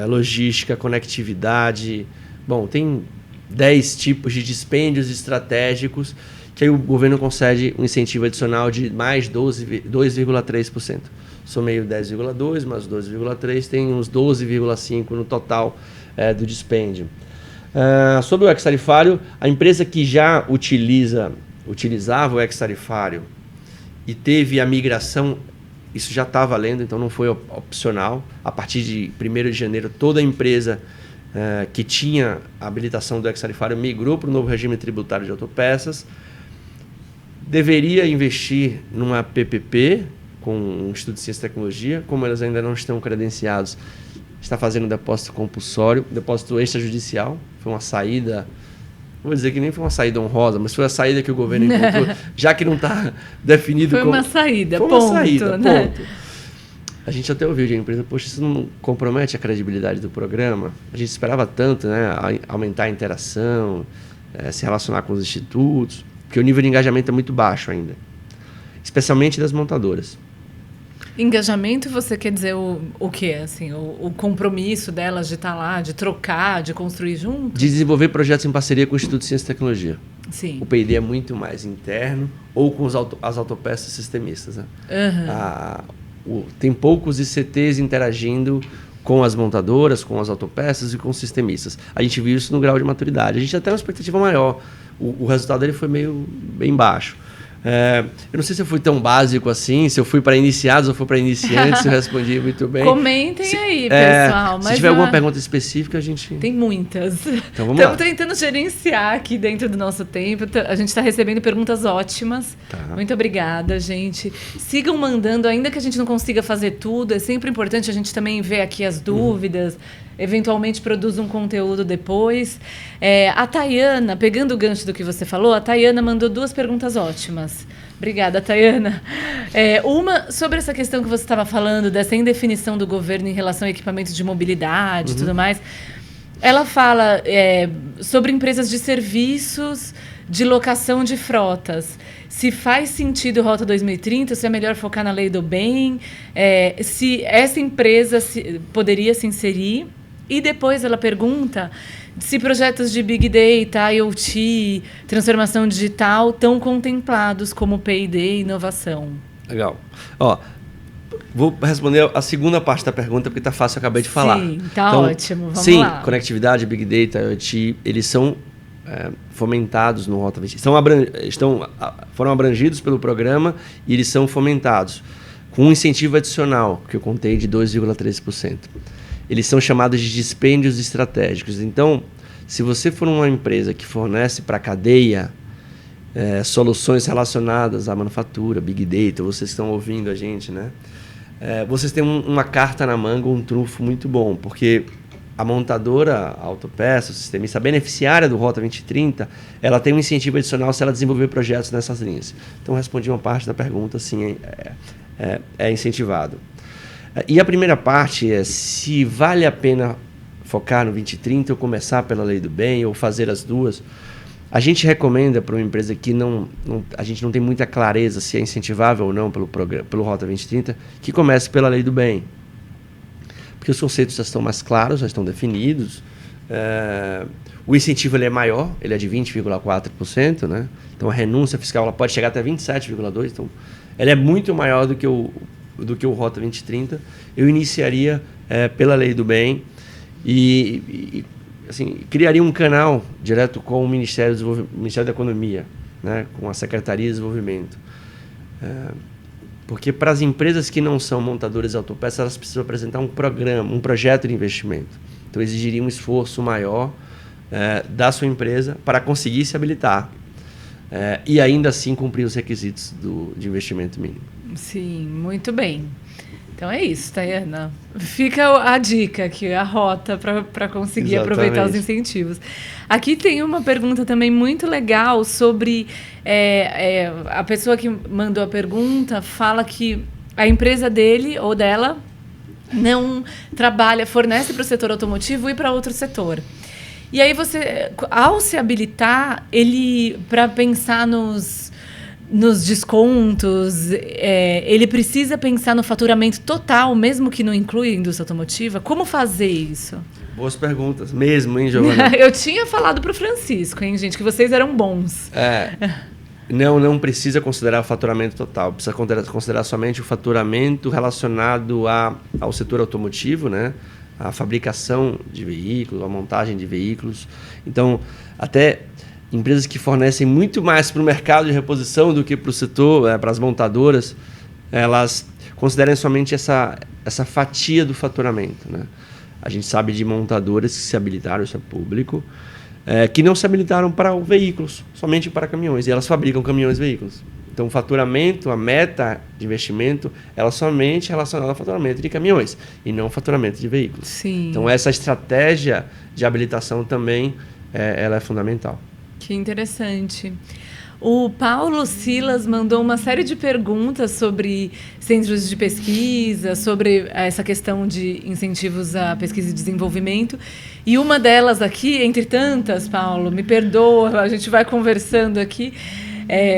logística, conectividade. Bom, tem 10 tipos de dispêndios estratégicos que aí o governo concede um incentivo adicional de mais 2,3%. Somei o 10,2 mais 12,3, tem uns 12,5 no total do dispêndio. Sobre o ex-tarifário, a empresa que já utilizava o ex-tarifário e teve a migração, isso já está valendo, então não foi opcional. A partir de 1º de janeiro, toda a empresa que tinha a habilitação do ex-tarifário migrou para o novo regime tributário de autopeças. Deveria investir numa PPP com o Instituto de Ciência e Tecnologia, como elas ainda não estão credenciados, está fazendo depósito compulsório, depósito extrajudicial. Foi uma saída, vou dizer que nem foi uma saída honrosa, mas foi a saída que o governo encontrou, já que não está definido foi como... uma saída, foi ponto. Uma saída, né? ponto. A gente até ouviu de uma empresa, poxa, isso não compromete a credibilidade do programa? A gente esperava tanto, né, aumentar a interação, se relacionar com os institutos, porque o nível de engajamento é muito baixo ainda, especialmente das montadoras. Engajamento, você quer dizer o quê? Assim, o compromisso delas de estar lá, de trocar, de construir junto? De desenvolver projetos em parceria com o Instituto de Ciência e Tecnologia. Sim. O P&D é muito mais interno ou com as autopeças sistemistas. Né? Tem poucos ICTs interagindo com as montadoras, com as autopeças e com os sistemistas. A gente viu isso no grau de maturidade. A gente até tem uma expectativa maior. O resultado dele foi bem baixo. Eu não sei se eu fui tão básico assim, se eu fui para iniciados ou fui para iniciantes, se eu respondi muito bem. Comentem aí, pessoal. Se tiver alguma pergunta específica, a gente... Tem muitas. Então vamos lá. Estamos tentando gerenciar aqui dentro do nosso tempo. A gente está recebendo perguntas ótimas. Tá. Muito obrigada, gente. Sigam mandando, ainda que a gente não consiga fazer tudo, é sempre importante a gente também ver aqui as dúvidas. eventualmente produz um conteúdo depois. A Tayana, pegando o gancho do que você falou, a Tayana mandou 2 perguntas ótimas. Obrigada, Tayana. Uma sobre essa questão que você estava falando, dessa indefinição do governo em relação a equipamentos de mobilidade e tudo mais. Ela fala sobre empresas de serviços de locação de frotas. Se faz sentido Rota 2030, se é melhor focar na lei do bem, se essa empresa poderia se inserir. E depois ela pergunta se projetos de Big Data, IoT, transformação digital estão contemplados como P&D e inovação. Legal. Vou responder a segunda parte da pergunta, porque está fácil, eu acabei de falar. Sim, tá ótimo. Vamos lá. Sim, conectividade, Big Data, IoT, eles são fomentados no Rota 20. Foram abrangidos pelo programa e eles são fomentados com um incentivo adicional, que eu contei de 2,13%. Eles são chamados de dispêndios estratégicos. Então, se você for uma empresa que fornece para a cadeia soluções relacionadas à manufatura, Big Data, vocês estão ouvindo a gente, né? Vocês têm uma carta na manga, um trunfo muito bom, porque a montadora, a autopeça, o sistemista, a beneficiária do Rota 2030, ela tem um incentivo adicional se ela desenvolver projetos nessas linhas. Então, respondi uma parte da pergunta, sim, é incentivado. E a primeira parte é se vale a pena focar no 2030 ou começar pela lei do bem ou fazer as duas. A gente recomenda para uma empresa que a gente não tem muita clareza se é incentivável ou não pelo Rota 2030, que comece pela lei do bem. Porque os conceitos já estão mais claros, já estão definidos. O incentivo ele é maior, ele é de 20,4%, né? Então a renúncia fiscal ela pode chegar até 27,2%. Então, ela é muito maior do que o Rota 2030. Eu iniciaria pela lei do bem e assim, criaria um canal direto com o Ministério da Economia, né? Com a Secretaria de Desenvolvimento. Porque para as empresas que não são montadoras de autopeças, elas precisam apresentar um projeto de investimento. Então, exigiria um esforço maior da sua empresa para conseguir se habilitar. E ainda assim cumprir os requisitos de investimento mínimo. Sim, muito bem. Então é isso, Tayana. Fica a dica aqui, a rota para conseguir aproveitar os incentivos. Aqui tem uma pergunta também muito legal sobre... a pessoa que mandou a pergunta fala que a empresa dele ou dela não fornece para o setor automotivo e para outro setor. E aí você, ao se habilitar, para pensar nos descontos, ele precisa pensar no faturamento total, mesmo que não inclua a indústria automotiva? Como fazer isso? Boas perguntas, mesmo, hein, Giovana? Eu tinha falado para o Francisco, hein, gente, que vocês eram bons. Não precisa considerar o faturamento total, precisa considerar somente o faturamento relacionado ao setor automotivo, né? A fabricação de veículos, a montagem de veículos. Então, até empresas que fornecem muito mais para o mercado de reposição do que para o setor, para as montadoras, elas consideram somente essa fatia do faturamento, né? A gente sabe de montadoras que se habilitaram, isso é público, que não se habilitaram para veículos, somente para caminhões, e elas fabricam caminhões e veículos. Então, o faturamento, a meta de investimento, ela é somente relacionada ao faturamento de caminhões e não ao faturamento de veículos. Sim. Então, essa estratégia de habilitação também ela é fundamental. Que interessante. O Paulo Silas mandou uma série de perguntas sobre centros de pesquisa, sobre essa questão de incentivos à pesquisa e desenvolvimento. E uma delas aqui, entre tantas, Paulo, me perdoa, a gente vai conversando aqui.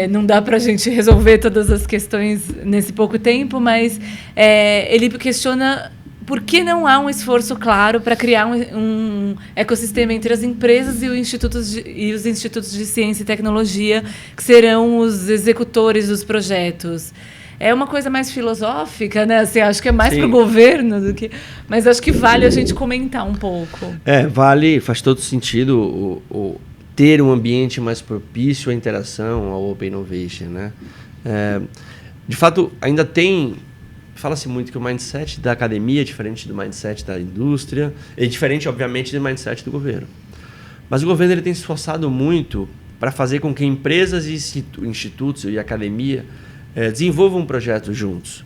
Não dá para a gente resolver todas as questões nesse pouco tempo, mas ele questiona por que não há um esforço claro para criar um ecossistema entre as empresas e os institutos de ciência e tecnologia, que serão os executores dos projetos. É uma coisa mais filosófica, né? Assim, acho que é mais para o governo do que... Mas acho que vale a gente comentar um pouco. Faz todo sentido ter um ambiente mais propício à interação, ao Open Innovation, né? De fato, ainda fala-se muito que o mindset da academia é diferente do mindset da indústria, é diferente, obviamente, do mindset do governo. Mas o governo ele tem se esforçado muito para fazer com que empresas e institutos e academia desenvolvam projetos juntos.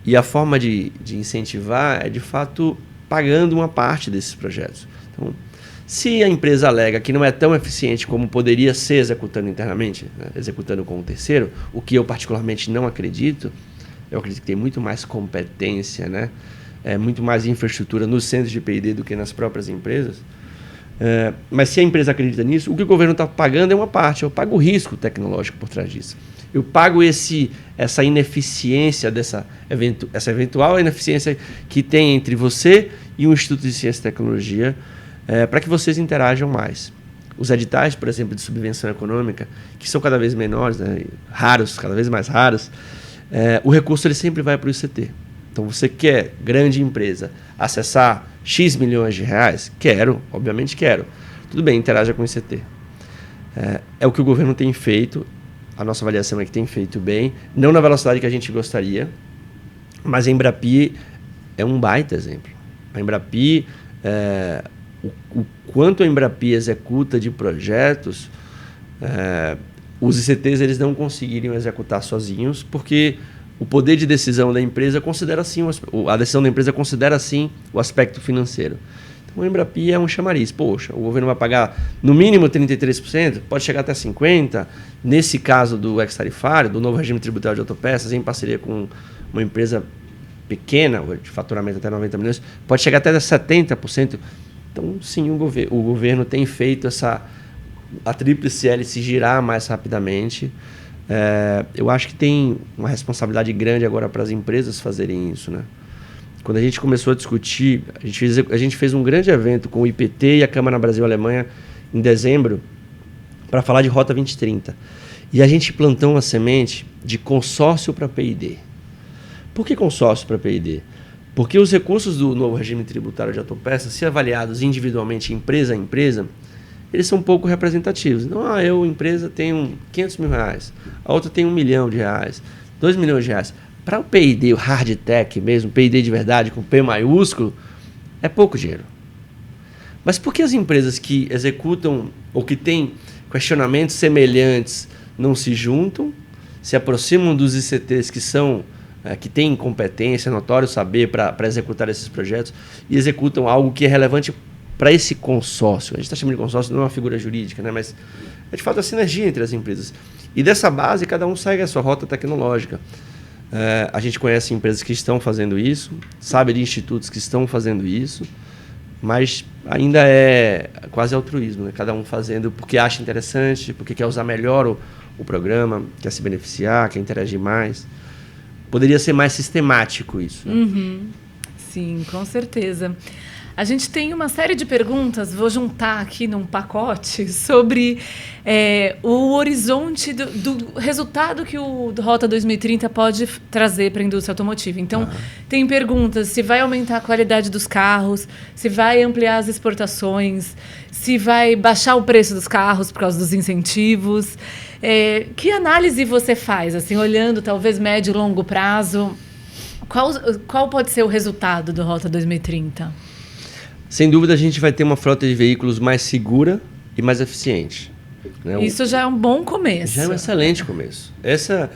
E a forma de incentivar é, de fato, pagando uma parte desses projetos. Então, se a empresa alega que não é tão eficiente como poderia ser executando internamente, né, executando com um terceiro, o que eu particularmente não acredito, eu acredito que tem muito mais competência, né, muito mais infraestrutura nos centros de P&D do que nas próprias empresas. Mas se a empresa acredita nisso, o que o governo está pagando é uma parte. Eu pago o risco tecnológico por trás disso. Eu pago essa ineficiência, essa eventual ineficiência que tem entre você e o Instituto de Ciência e Tecnologia, para que vocês interajam mais. Os editais, por exemplo, de subvenção econômica, que são cada vez menores, né, raros, cada vez mais raros, o recurso ele sempre vai para o ICT. Então, você quer, grande empresa, acessar X milhões de reais? Quero, obviamente quero. Tudo bem, interaja com o ICT. É o que o governo tem feito, a nossa avaliação é que tem feito bem, não na velocidade que a gente gostaria, mas a Embrapi é um baita exemplo. A Embrapi, o quanto a Embrapi executa de projetos, os ICTs eles não conseguiriam executar sozinhos, porque o poder de decisão da empresa considera assim, a decisão da empresa considera assim o aspecto financeiro. Então, a Embrapi é um chamariz. Poxa, o governo vai pagar no mínimo 33%, pode chegar até 50%. Nesse caso do ex-tarifário, do novo regime tributário de autopeças, em parceria com uma empresa pequena, de faturamento até 90 milhões, pode chegar até 70%. Então, sim, o governo tem feito a tríplice hélice girar mais rapidamente. Eu acho que tem uma responsabilidade grande agora para as empresas fazerem isso, né? Quando a gente começou a discutir, a gente fez um grande evento com o IPT e a Câmara Brasil-Alemanha em dezembro para falar de Rota 2030. E a gente plantou uma semente de consórcio para P&D. Por que consórcio para P&D? Porque os recursos do novo regime tributário de autopeças, se avaliados individualmente, empresa a empresa, eles são pouco representativos. Então, eu, empresa, tenho 500 mil reais, a outra tem 1 milhão de reais, 2 milhões de reais. Para o P&D, o hard tech mesmo, P&D de verdade, com P maiúsculo, é pouco dinheiro. Mas por que as empresas que executam ou que têm questionamentos semelhantes não se juntam, se aproximam dos ICTs que têm competência, notório saber para executar esses projetos e executam algo que é relevante para esse consórcio? A gente está chamando de consórcio, não é uma figura jurídica, né? Mas é de fato a sinergia entre as empresas. E dessa base, cada um segue a sua rota tecnológica. A gente conhece empresas que estão fazendo isso, sabe de institutos que estão fazendo isso, mas ainda é quase altruísmo, né? Cada um fazendo porque acha interessante, porque quer usar melhor o programa, quer se beneficiar, quer interagir mais. Poderia ser mais sistemático isso, né? Uhum. Sim, com certeza. A gente tem uma série de perguntas, vou juntar aqui num pacote, sobre o horizonte do resultado que o Rota 2030 pode trazer para a indústria automotiva. Então, tem perguntas se vai aumentar a qualidade dos carros, se vai ampliar as exportações, se vai baixar o preço dos carros por causa dos incentivos. Que análise você faz, assim, olhando talvez médio e longo prazo? Qual pode ser o resultado do Rota 2030? Sem dúvida, a gente vai ter uma frota de veículos mais segura e mais eficiente, né? Isso já é um bom começo. Já é um excelente começo. Essa,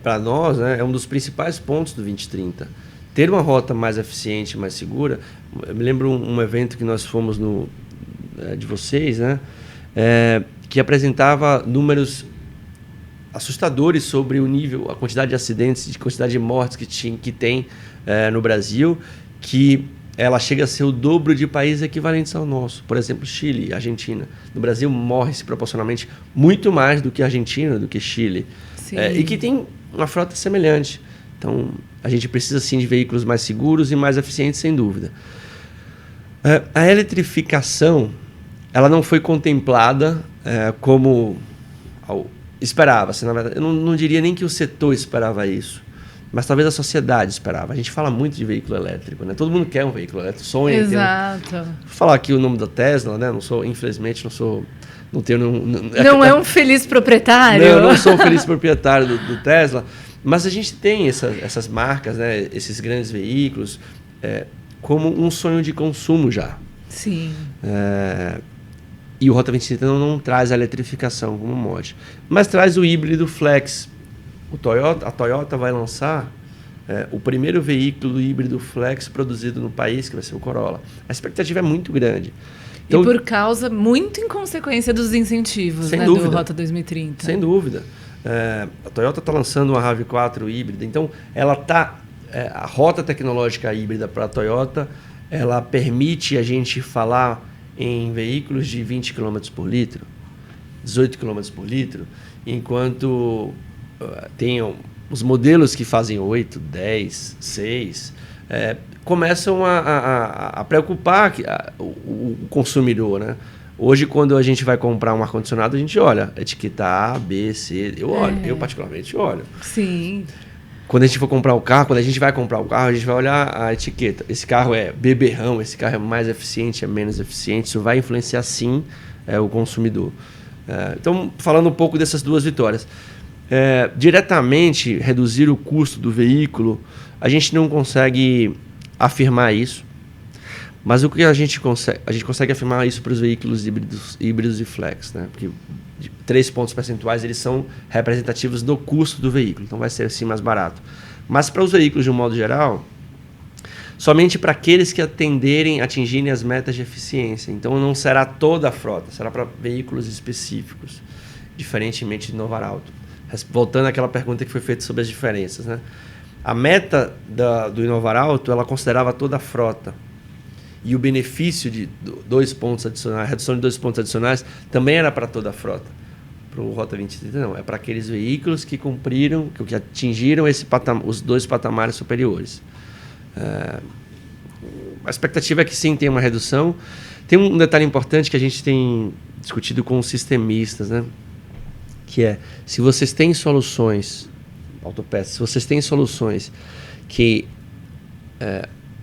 para nós, né, é um dos principais pontos do 2030. Ter uma rota mais eficiente, mais segura. Eu me lembro um evento que nós fomos de vocês, né, que apresentava números assustadores sobre o nível, a quantidade de acidentes, a quantidade de mortes que tem no Brasil, que ela chega a ser o dobro de países equivalentes ao nosso. Por exemplo, Chile, Argentina. No Brasil, morre-se proporcionalmente muito mais do que Argentina, do que Chile. E que tem uma frota semelhante. Então, a gente precisa, sim, de veículos mais seguros e mais eficientes, sem dúvida. A eletrificação, ela não foi contemplada como esperava-se. Na verdade, eu não diria nem que o setor esperava isso, mas talvez a sociedade esperava. A gente fala muito de veículo elétrico, né? Todo mundo quer um veículo elétrico, sonha. Exato. Vou falar aqui o nome da Tesla, né? Infelizmente, não tenho Não é um feliz proprietário? Não sou um feliz proprietário do Tesla, mas a gente tem essas marcas, né? Esses grandes veículos, como um sonho de consumo já. Sim. E o Rota 2030 não traz a eletrificação como mod, mas traz o híbrido flex. A Toyota vai lançar o primeiro veículo híbrido flex produzido no país, que vai ser o Corolla. A expectativa é muito grande. Então, e por causa, muito em consequência dos incentivos, né, do Rota 2030. Sem dúvida. A Toyota está lançando uma RAV4 híbrida, então ela a rota tecnológica híbrida para a Toyota, ela permite a gente falar em veículos de 20 km por litro, 18 km por litro, enquanto tem os modelos que fazem 8, 10, 6, começam a preocupar o consumidor, né? Hoje, quando a gente vai comprar um ar-condicionado, a gente olha etiqueta A, B, C. Eu particularmente olho. Sim. Quando a gente for comprar o carro, quando a gente vai comprar o carro, a gente vai olhar a etiqueta. Esse carro é beberrão, esse carro é mais eficiente, é menos eficiente. Isso vai influenciar, sim, o consumidor. Então, falando um pouco dessas duas vitórias. Diretamente, reduzir o custo do veículo, a gente não consegue afirmar isso. Mas o que a gente consegue afirmar isso para os veículos híbridos e flex, né? Porque 3 pontos percentuais eles são representativos do custo do veículo, então vai ser assim mais barato. Mas para os veículos de um modo geral, somente para aqueles que atingirem as metas de eficiência. Então não será toda a frota, será para veículos específicos, diferentemente de Inovar Alto. Voltando àquela pergunta que foi feita sobre as diferenças, né? A meta do Inovar Alto, ela considerava toda a frota. E o benefício de 2 pontos adicionais, a redução de 2 pontos adicionais, também era para toda a frota. Para o Rota 2030, não. É para aqueles veículos que cumpriram, que atingiram os 2 patamares superiores. A expectativa é que sim, tenha uma redução. Tem um detalhe importante que a gente tem discutido com os sistemistas, né? Que é, se vocês têm soluções, autopeças, se vocês têm soluções que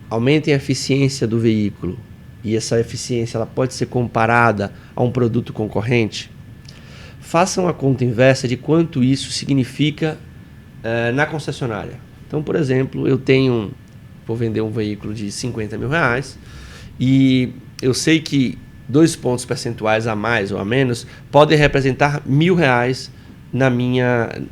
aumentem a eficiência do veículo e essa eficiência ela pode ser comparada a um produto concorrente, façam a conta inversa de quanto isso significa na concessionária. Então, por exemplo, vou vender um veículo de 50 mil reais e eu sei que 2 pontos percentuais a mais ou a menos podem representar R$1.000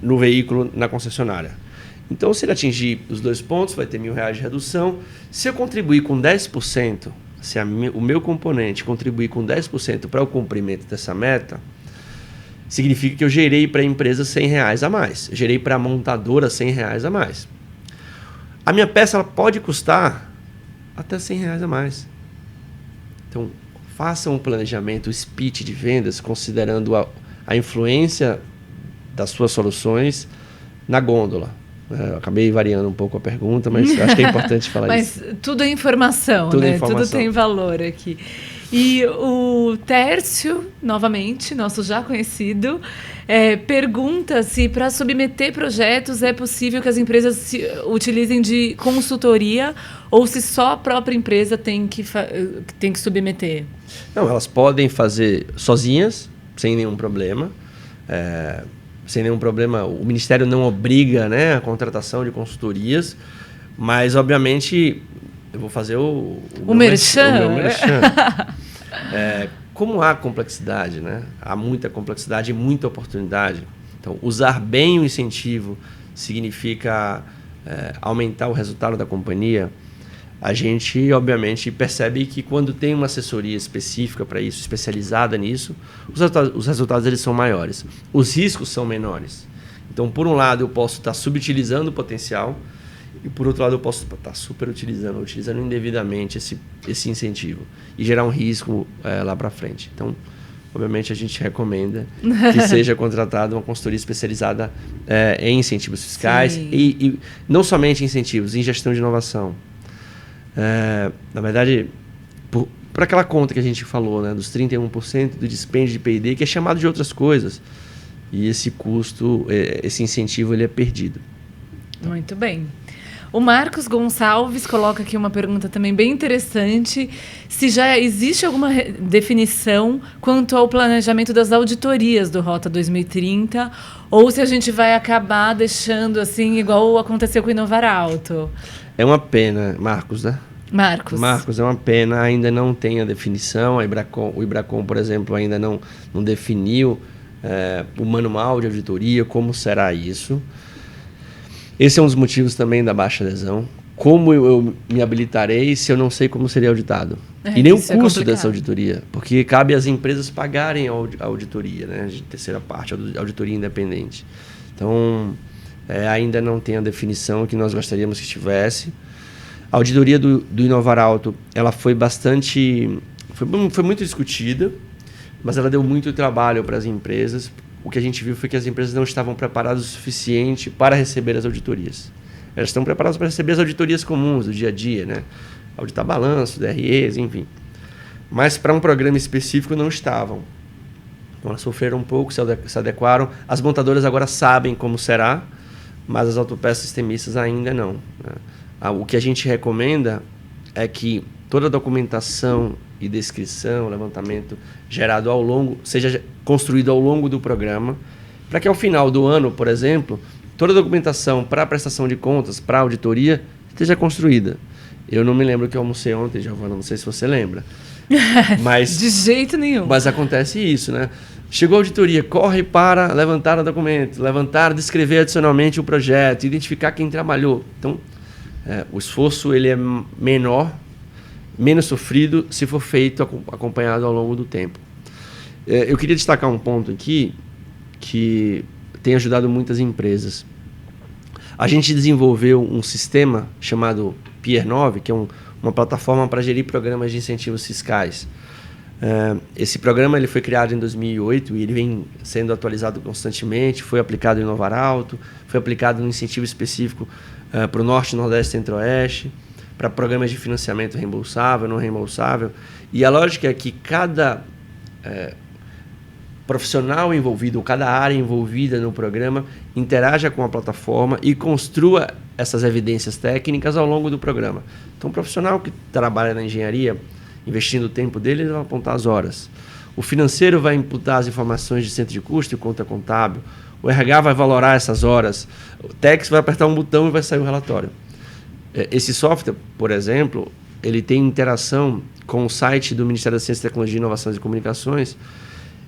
no veículo na concessionária. Então, se ele atingir os 2 pontos, vai ter R$1.000 de redução. Se eu contribuir com 10%, se o meu componente contribuir com 10% para o cumprimento dessa meta, significa que eu gerei para a empresa R$100 a mais. Eu gerei para a montadora R$100 a mais. A minha peça ela pode custar até R$100 a mais. Então, façam um planejamento, o speech de vendas, considerando a influência das suas soluções na gôndola. Eu acabei variando um pouco a pergunta, mas acho que é importante falar isso. Mas tudo é informação, tudo né? É informação. Tudo tem valor aqui. E o Tércio, novamente, nosso já conhecido, pergunta se para submeter projetos é possível que as empresas se utilizem de consultoria ou se só a própria empresa tem que submeter. Não, elas podem fazer sozinhas, sem nenhum problema. Sem nenhum problema, o Ministério não obriga, né, a contratação de consultorias, mas, obviamente, eu vou fazer o meu merchan. Como há complexidade, né? Há muita complexidade e muita oportunidade. Então, usar bem o incentivo significa aumentar o resultado da companhia. A gente, obviamente, percebe que quando tem uma assessoria específica para isso, especializada nisso, os resultados eles são maiores. Os riscos são menores. Então, por um lado, eu posso estar subutilizando o potencial e, por outro lado, eu posso estar superutilizando, utilizando indevidamente esse incentivo e gerar um risco lá para frente. Então, obviamente, a gente recomenda que seja contratada uma consultoria especializada em incentivos fiscais e não somente em incentivos, em gestão de inovação. Na verdade, por aquela conta que a gente falou, né, dos 31% do dispêndio de P&D, que é chamado de outras coisas. E esse custo, esse incentivo, ele é perdido. Muito bem. O Marcos Gonçalves coloca aqui uma pergunta também bem interessante. Se já existe alguma definição quanto ao planejamento das auditorias do Rota 2030 ou se a gente vai acabar deixando assim, igual aconteceu com o Inovar Alto. É uma pena, Marcos, né? Marcos, é uma pena, ainda não tem a definição. O IBRACON, por exemplo, ainda não definiu o manual de auditoria, como será isso. Esse é um dos motivos também da baixa adesão. Como eu me habilitarei se eu não sei como seria auditado? E nem o custo dessa auditoria, porque cabe às empresas pagarem a auditoria, né, de terceira parte, a auditoria independente. Então, ainda não tem a definição que nós gostaríamos que tivesse. A auditoria do Inovar Alto, ela foi muito discutida, mas ela deu muito trabalho para as empresas. O que a gente viu foi que as empresas não estavam preparadas o suficiente para receber as auditorias. Elas estão preparadas para receber as auditorias comuns do dia a dia, né? Auditar balanço, DREs, enfim. Mas para um programa específico não estavam. Então elas sofreram um pouco, se adequaram. As montadoras agora sabem como será, mas as autopeças sistemistas ainda não, né? O que a gente recomenda é que toda a documentação e descrição, levantamento gerado seja construído ao longo do programa, para que ao final do ano, por exemplo, toda a documentação para a prestação de contas, para a auditoria, esteja construída. Eu não me lembro que eu almocei ontem, Giovana, não sei se você lembra. Mas, de jeito nenhum. Mas acontece isso, né? Chegou a auditoria, corre para levantar o documento, descrever adicionalmente o projeto, identificar quem trabalhou. Então, o esforço ele é menor, menos sofrido, se for feito acompanhado ao longo do tempo. Eu queria destacar um ponto aqui que tem ajudado muitas empresas. A gente desenvolveu um sistema chamado Pier 9, que é uma plataforma para gerir programas de incentivos fiscais. Esse programa ele foi criado em 2008 e ele vem sendo atualizado constantemente, foi aplicado em Inovar Alto, foi aplicado no incentivo específico para o Norte, Nordeste e Centro-Oeste, para programas de financiamento reembolsável, não reembolsável. E a lógica é que cada profissional envolvido, ou cada área envolvida no programa, interaja com a plataforma e construa essas evidências técnicas ao longo do programa. Então, o profissional que trabalha na engenharia, investindo o tempo dele, ele vai apontar as horas. O financeiro vai imputar as informações de centro de custo e conta contábil. O RH vai valorar essas horas. O Tex vai apertar um botão e vai sair o relatório. Esse software, por exemplo, ele tem interação com o site do Ministério da Ciência, Tecnologia, Inovações e Comunicações,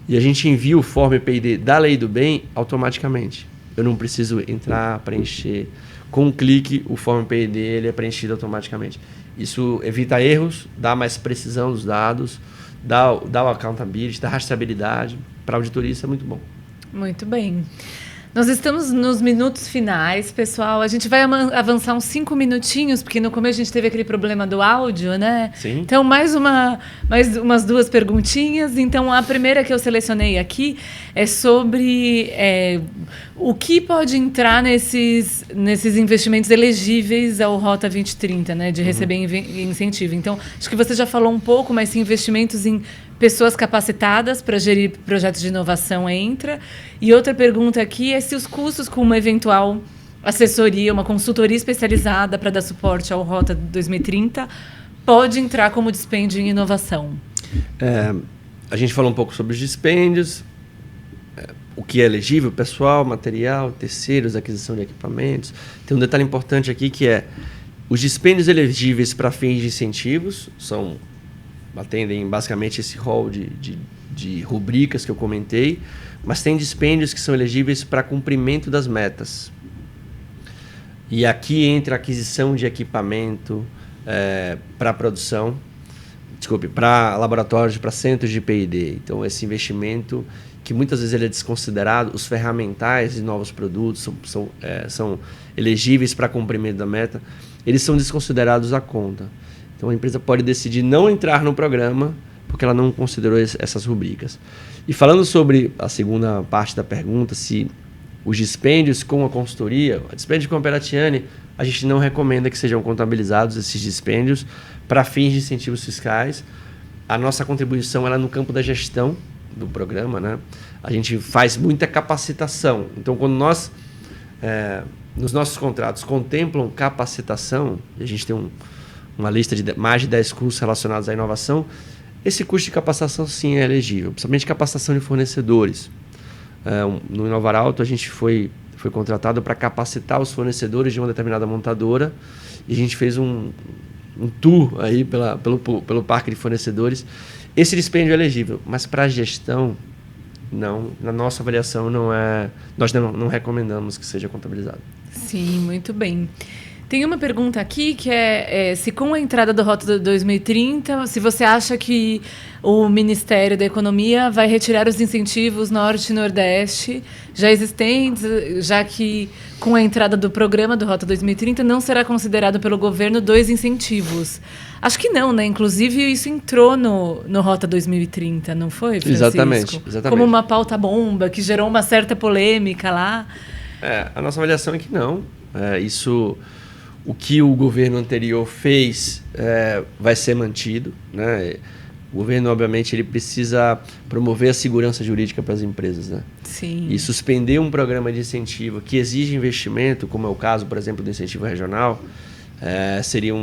e a gente envia o Form PID da Lei do Bem automaticamente. Eu não preciso entrar, preencher. Com um clique, o Form PID ele é preenchido automaticamente. Isso evita erros, dá mais precisão dos dados, dá o accountability, dá rastreabilidade. Para a auditoria isso é muito bom. Muito bem. Nós estamos nos minutos finais, pessoal. A gente vai avançar uns 5 minutinhos, porque no começo a gente teve aquele problema do áudio, né? Sim. Então, mais umas 2 perguntinhas. Então, a primeira que eu selecionei aqui é sobre o que pode entrar nesses investimentos elegíveis ao Rota 2030, né? De receber incentivo. Então, acho que você já falou um pouco, mas se investimentos em pessoas capacitadas para gerir projetos de inovação entra. E outra pergunta aqui é se os custos com uma eventual assessoria, uma consultoria especializada para dar suporte ao Rota 2030 pode entrar como dispêndio em inovação. A gente falou um pouco sobre os dispêndios, o que é elegível, pessoal, material, terceiros, aquisição de equipamentos. Tem um detalhe importante aqui que é os dispêndios elegíveis para fins de incentivos atendem basicamente esse rol de rubricas que eu comentei, mas tem dispêndios que são elegíveis para cumprimento das metas. E aqui entra a aquisição de equipamento para produção, para laboratórios, para centros de P&D. Então, esse investimento, que muitas vezes ele é desconsiderado, os ferramentais de novos produtos são elegíveis para cumprimento da meta, eles são desconsiderados à conta. Então, a empresa pode decidir não entrar no programa porque ela não considerou essas rubricas. E falando sobre a segunda parte da pergunta, se os dispêndios com a consultoria, a dispêndio com a Peratiani, a gente não recomenda que sejam contabilizados esses dispêndios para fins de incentivos fiscais. A nossa contribuição ela é no campo da gestão do programa, né? A gente faz muita capacitação. Então, quando nós, nos nossos contratos, contemplam capacitação, e a gente tem uma lista de mais de 10 cursos relacionados à inovação, esse custo de capacitação sim é elegível, principalmente capacitação de fornecedores. No Inovar Alto a gente foi contratado para capacitar os fornecedores de uma determinada montadora e a gente fez um tour aí pelo parque de fornecedores. Esse dispêndio é elegível, mas para a gestão não, na nossa avaliação nós não recomendamos que seja contabilizado. Sim, muito bem. Tem uma pergunta aqui que se com a entrada do Rota 2030, se você acha que o Ministério da Economia vai retirar os incentivos Norte e Nordeste já existentes, já que com a entrada do programa do Rota 2030 não será considerado pelo governo 2 incentivos. Acho que não, né? Inclusive isso entrou no Rota 2030, não foi, Francisco? Exatamente. Como uma pauta bomba que gerou uma certa polêmica lá. A nossa avaliação é que não. O que o governo anterior fez vai ser mantido, né? O governo, obviamente, ele precisa promover a segurança jurídica para as empresas, né? Sim. E suspender um programa de incentivo que exige investimento, como é o caso, por exemplo, do incentivo regional, seria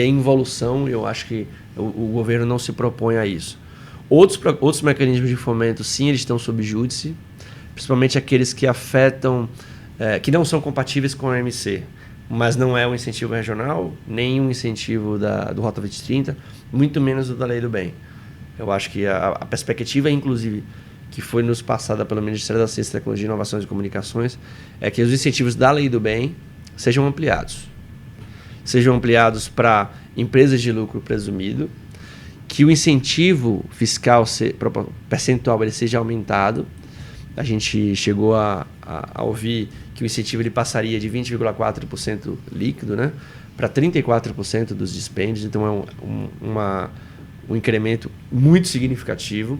involução, e eu acho que o governo não se propõe a isso. Outros mecanismos de fomento, sim, eles estão sob júdice, principalmente aqueles que afetam, que não são compatíveis com a OMC, mas não é um incentivo regional, nem um incentivo do Rota 2030, muito menos o da Lei do Bem. Eu acho que a perspectiva, inclusive, que foi nos passada pelo Ministério da Ciência, Tecnologia, Inovações e Comunicações, é que os incentivos da Lei do Bem sejam ampliados. Sejam ampliados para empresas de lucro presumido, que o incentivo fiscal percentual ele seja aumentado. A gente chegou a ouvir que o incentivo ele passaria de 20,4% líquido, né, para 34% dos dispêndios, então é um incremento muito significativo.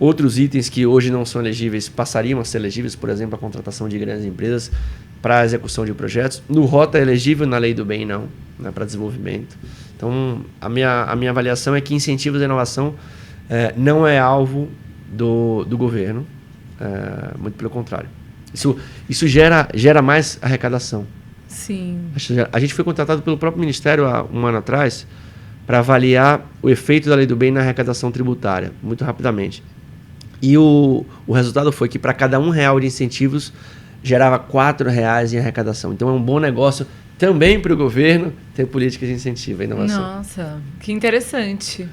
Outros itens que hoje não são elegíveis passariam a ser elegíveis, por exemplo, a contratação de grandes empresas para a execução de projetos. No Rota é elegível, na Lei do Bem não, né, para desenvolvimento. Então, a minha avaliação é que incentivos à inovação não é alvo do governo, muito pelo contrário. Isso gera mais arrecadação. Sim. A gente foi contratado pelo próprio Ministério há um ano atrás para avaliar o efeito da Lei do Bem na arrecadação tributária, muito rapidamente. E o resultado foi que para cada R$1 de incentivos gerava R$4 em arrecadação. Então é um bom negócio também para o governo ter políticas de incentivo à inovação. Nossa, que interessante.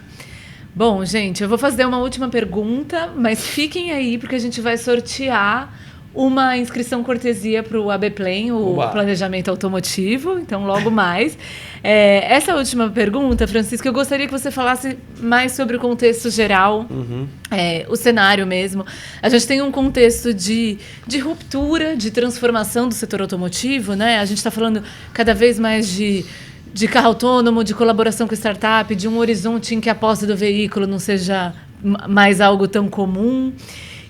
Bom, gente, eu vou fazer uma última pergunta, mas fiquem aí porque a gente vai sortear uma inscrição cortesia para o ABPLAN, o Planejamento Automotivo, então logo mais. Essa última pergunta, Francisco, eu gostaria que você falasse mais sobre o contexto geral, o cenário mesmo. A gente tem um contexto de ruptura, de transformação do setor automotivo, né? A gente está falando cada vez mais de carro autônomo, de colaboração com startup, de um horizonte em que a posse do veículo não seja mais algo tão comum.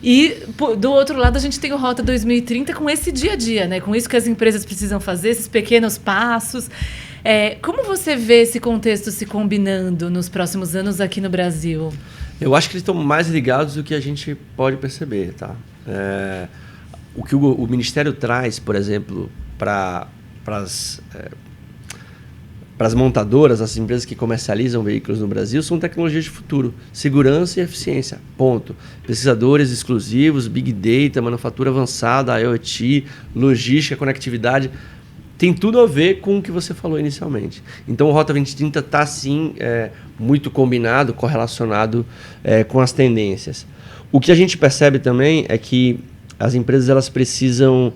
E, do outro lado, a gente tem o Rota 2030 com esse dia a dia, né? Com isso que as empresas precisam fazer, esses pequenos passos. Como você vê esse contexto se combinando nos próximos anos aqui no Brasil? Eu acho que eles estão mais ligados do que a gente pode perceber, tá? O que o Ministério traz, por exemplo, para as montadoras, as empresas que comercializam veículos no Brasil, são tecnologias de futuro. Segurança e eficiência, ponto. Pesquisadores exclusivos, Big Data, manufatura avançada, IoT, logística, conectividade. Tem tudo a ver com o que você falou inicialmente. Então, o Rota 2030 está, sim, muito combinado, correlacionado com as tendências. O que a gente percebe também é que as empresas elas precisam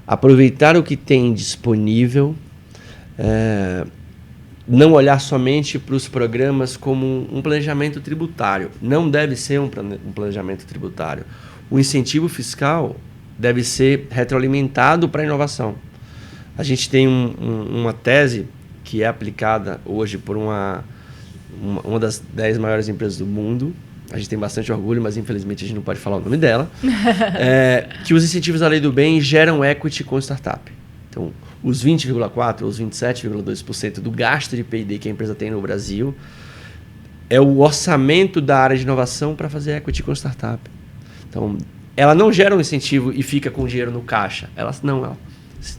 aproveitar o que tem disponível, não olhar somente para os programas como um planejamento tributário. Não deve ser um planejamento tributário. O incentivo fiscal deve ser retroalimentado para a inovação. A gente tem uma tese que é aplicada hoje por uma das 10 maiores empresas do mundo. A gente tem bastante orgulho, mas infelizmente a gente não pode falar o nome dela. Que os incentivos da Lei do Bem geram equity com startup. Então, os 20,4% ou os 27,2% do gasto de P&D que a empresa tem no Brasil é o orçamento da área de inovação para fazer equity com startup. Então, ela não gera um incentivo e fica com o dinheiro no caixa. Ela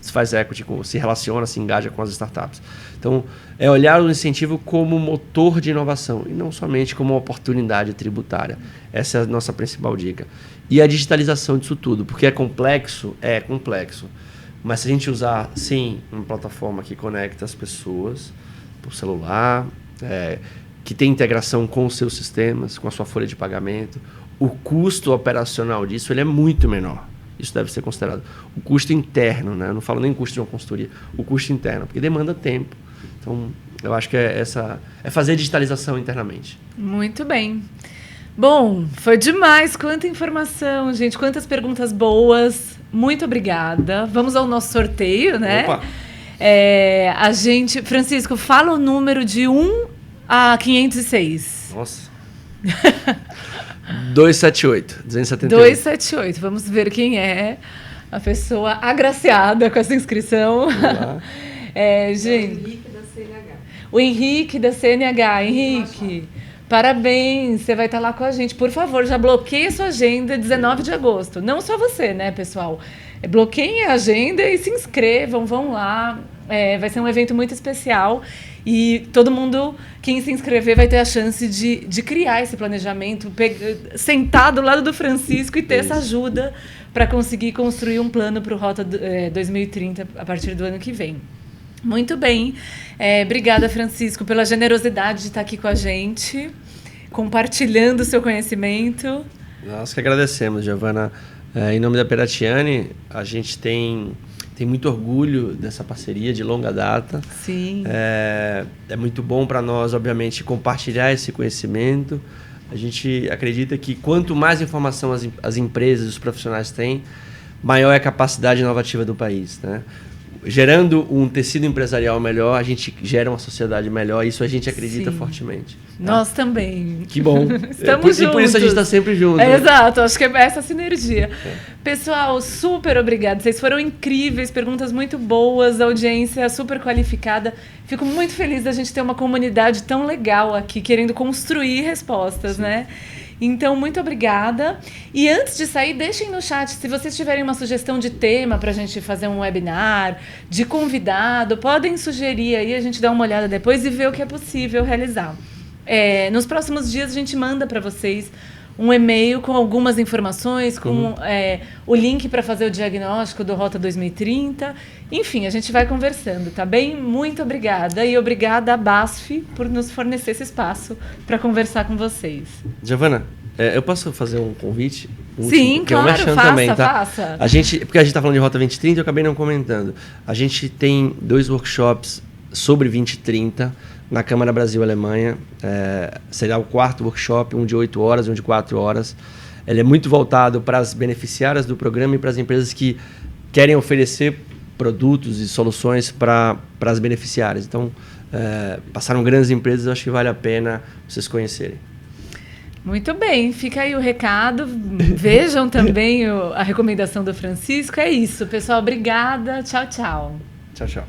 faz equity, se relaciona, se engaja com as startups. Então, é olhar o incentivo como motor de inovação e não somente como uma oportunidade tributária. Essa é a nossa principal dica. E a digitalização disso tudo, porque é complexo. Mas se a gente usar, sim, uma plataforma que conecta as pessoas por celular, que tem integração com os seus sistemas, com a sua folha de pagamento, o custo operacional disso ele é muito menor. Isso deve ser considerado. O custo interno, né? Eu não falo nem custo de uma consultoria, o custo interno, porque demanda tempo. Então, eu acho que é fazer digitalização internamente. Muito bem. Bom, foi demais. Quanta informação, gente. Quantas perguntas boas. Muito obrigada. Vamos ao nosso sorteio, né? Opa! A gente... Francisco, fala o número de 1 a 506. Nossa. 278. 278. Vamos ver quem é a pessoa agraciada com essa inscrição. Gente... O Henrique da CNH. Henrique, parabéns, você vai estar lá com a gente. Por favor, já bloqueie a sua agenda 19 de agosto. Não só você, né, pessoal? Bloqueiem a agenda e se inscrevam, vão lá. Vai ser um evento muito especial e todo mundo, quem se inscrever, vai ter a chance de criar esse planejamento, sentar do lado do Francisco e ter essa ajuda para conseguir construir um plano para o Rota 2030 a partir do ano que vem. Muito bem. Obrigada, Francisco, pela generosidade de estar aqui com a gente, compartilhando o seu conhecimento. Nós que agradecemos, Giovana. Em nome da Peratiani, a gente tem muito orgulho dessa parceria de longa data. Sim. É muito bom para nós, obviamente, compartilhar esse conhecimento. A gente acredita que quanto mais informação as empresas, os profissionais têm, maior é a capacidade inovativa do país, né? Gerando um tecido empresarial melhor, a gente gera uma sociedade melhor. Isso a gente acredita fortemente. Tá? Nós também. Que bom. Estamos juntos. E por isso a gente está sempre junto. Né? Exato, acho que é essa sinergia. Pessoal, super obrigada. Vocês foram incríveis, perguntas muito boas, audiência super qualificada. Fico muito feliz da gente ter uma comunidade tão legal aqui, querendo construir respostas, né? Então, muito obrigada. E antes de sair, deixem no chat, se vocês tiverem uma sugestão de tema para a gente fazer um webinar, de convidado, podem sugerir aí, a gente dá uma olhada depois e vê o que é possível realizar. Nos próximos dias, a gente manda para vocês um e-mail com algumas informações, com o link para fazer o diagnóstico do Rota 2030. Enfim, a gente vai conversando, tá bem? Muito obrigada. E obrigada à BASF por nos fornecer esse espaço para conversar com vocês. Giovana, eu posso fazer um convite? Sim, claro, faça. Porque a gente está falando de Rota 2030, eu acabei não comentando. A gente tem 2 workshops sobre 2030 na Câmara Brasil-Alemanha. Será o 4º workshop, um de 8 horas e um de 4 horas. Ele é muito voltado para as beneficiárias do programa e para as empresas que querem oferecer produtos e soluções para as beneficiárias. Então, passaram grandes empresas, eu acho que vale a pena vocês conhecerem. Muito bem, fica aí o recado. Vejam também a recomendação do Francisco. É isso, pessoal. Obrigada. Tchau, tchau. Tchau, tchau.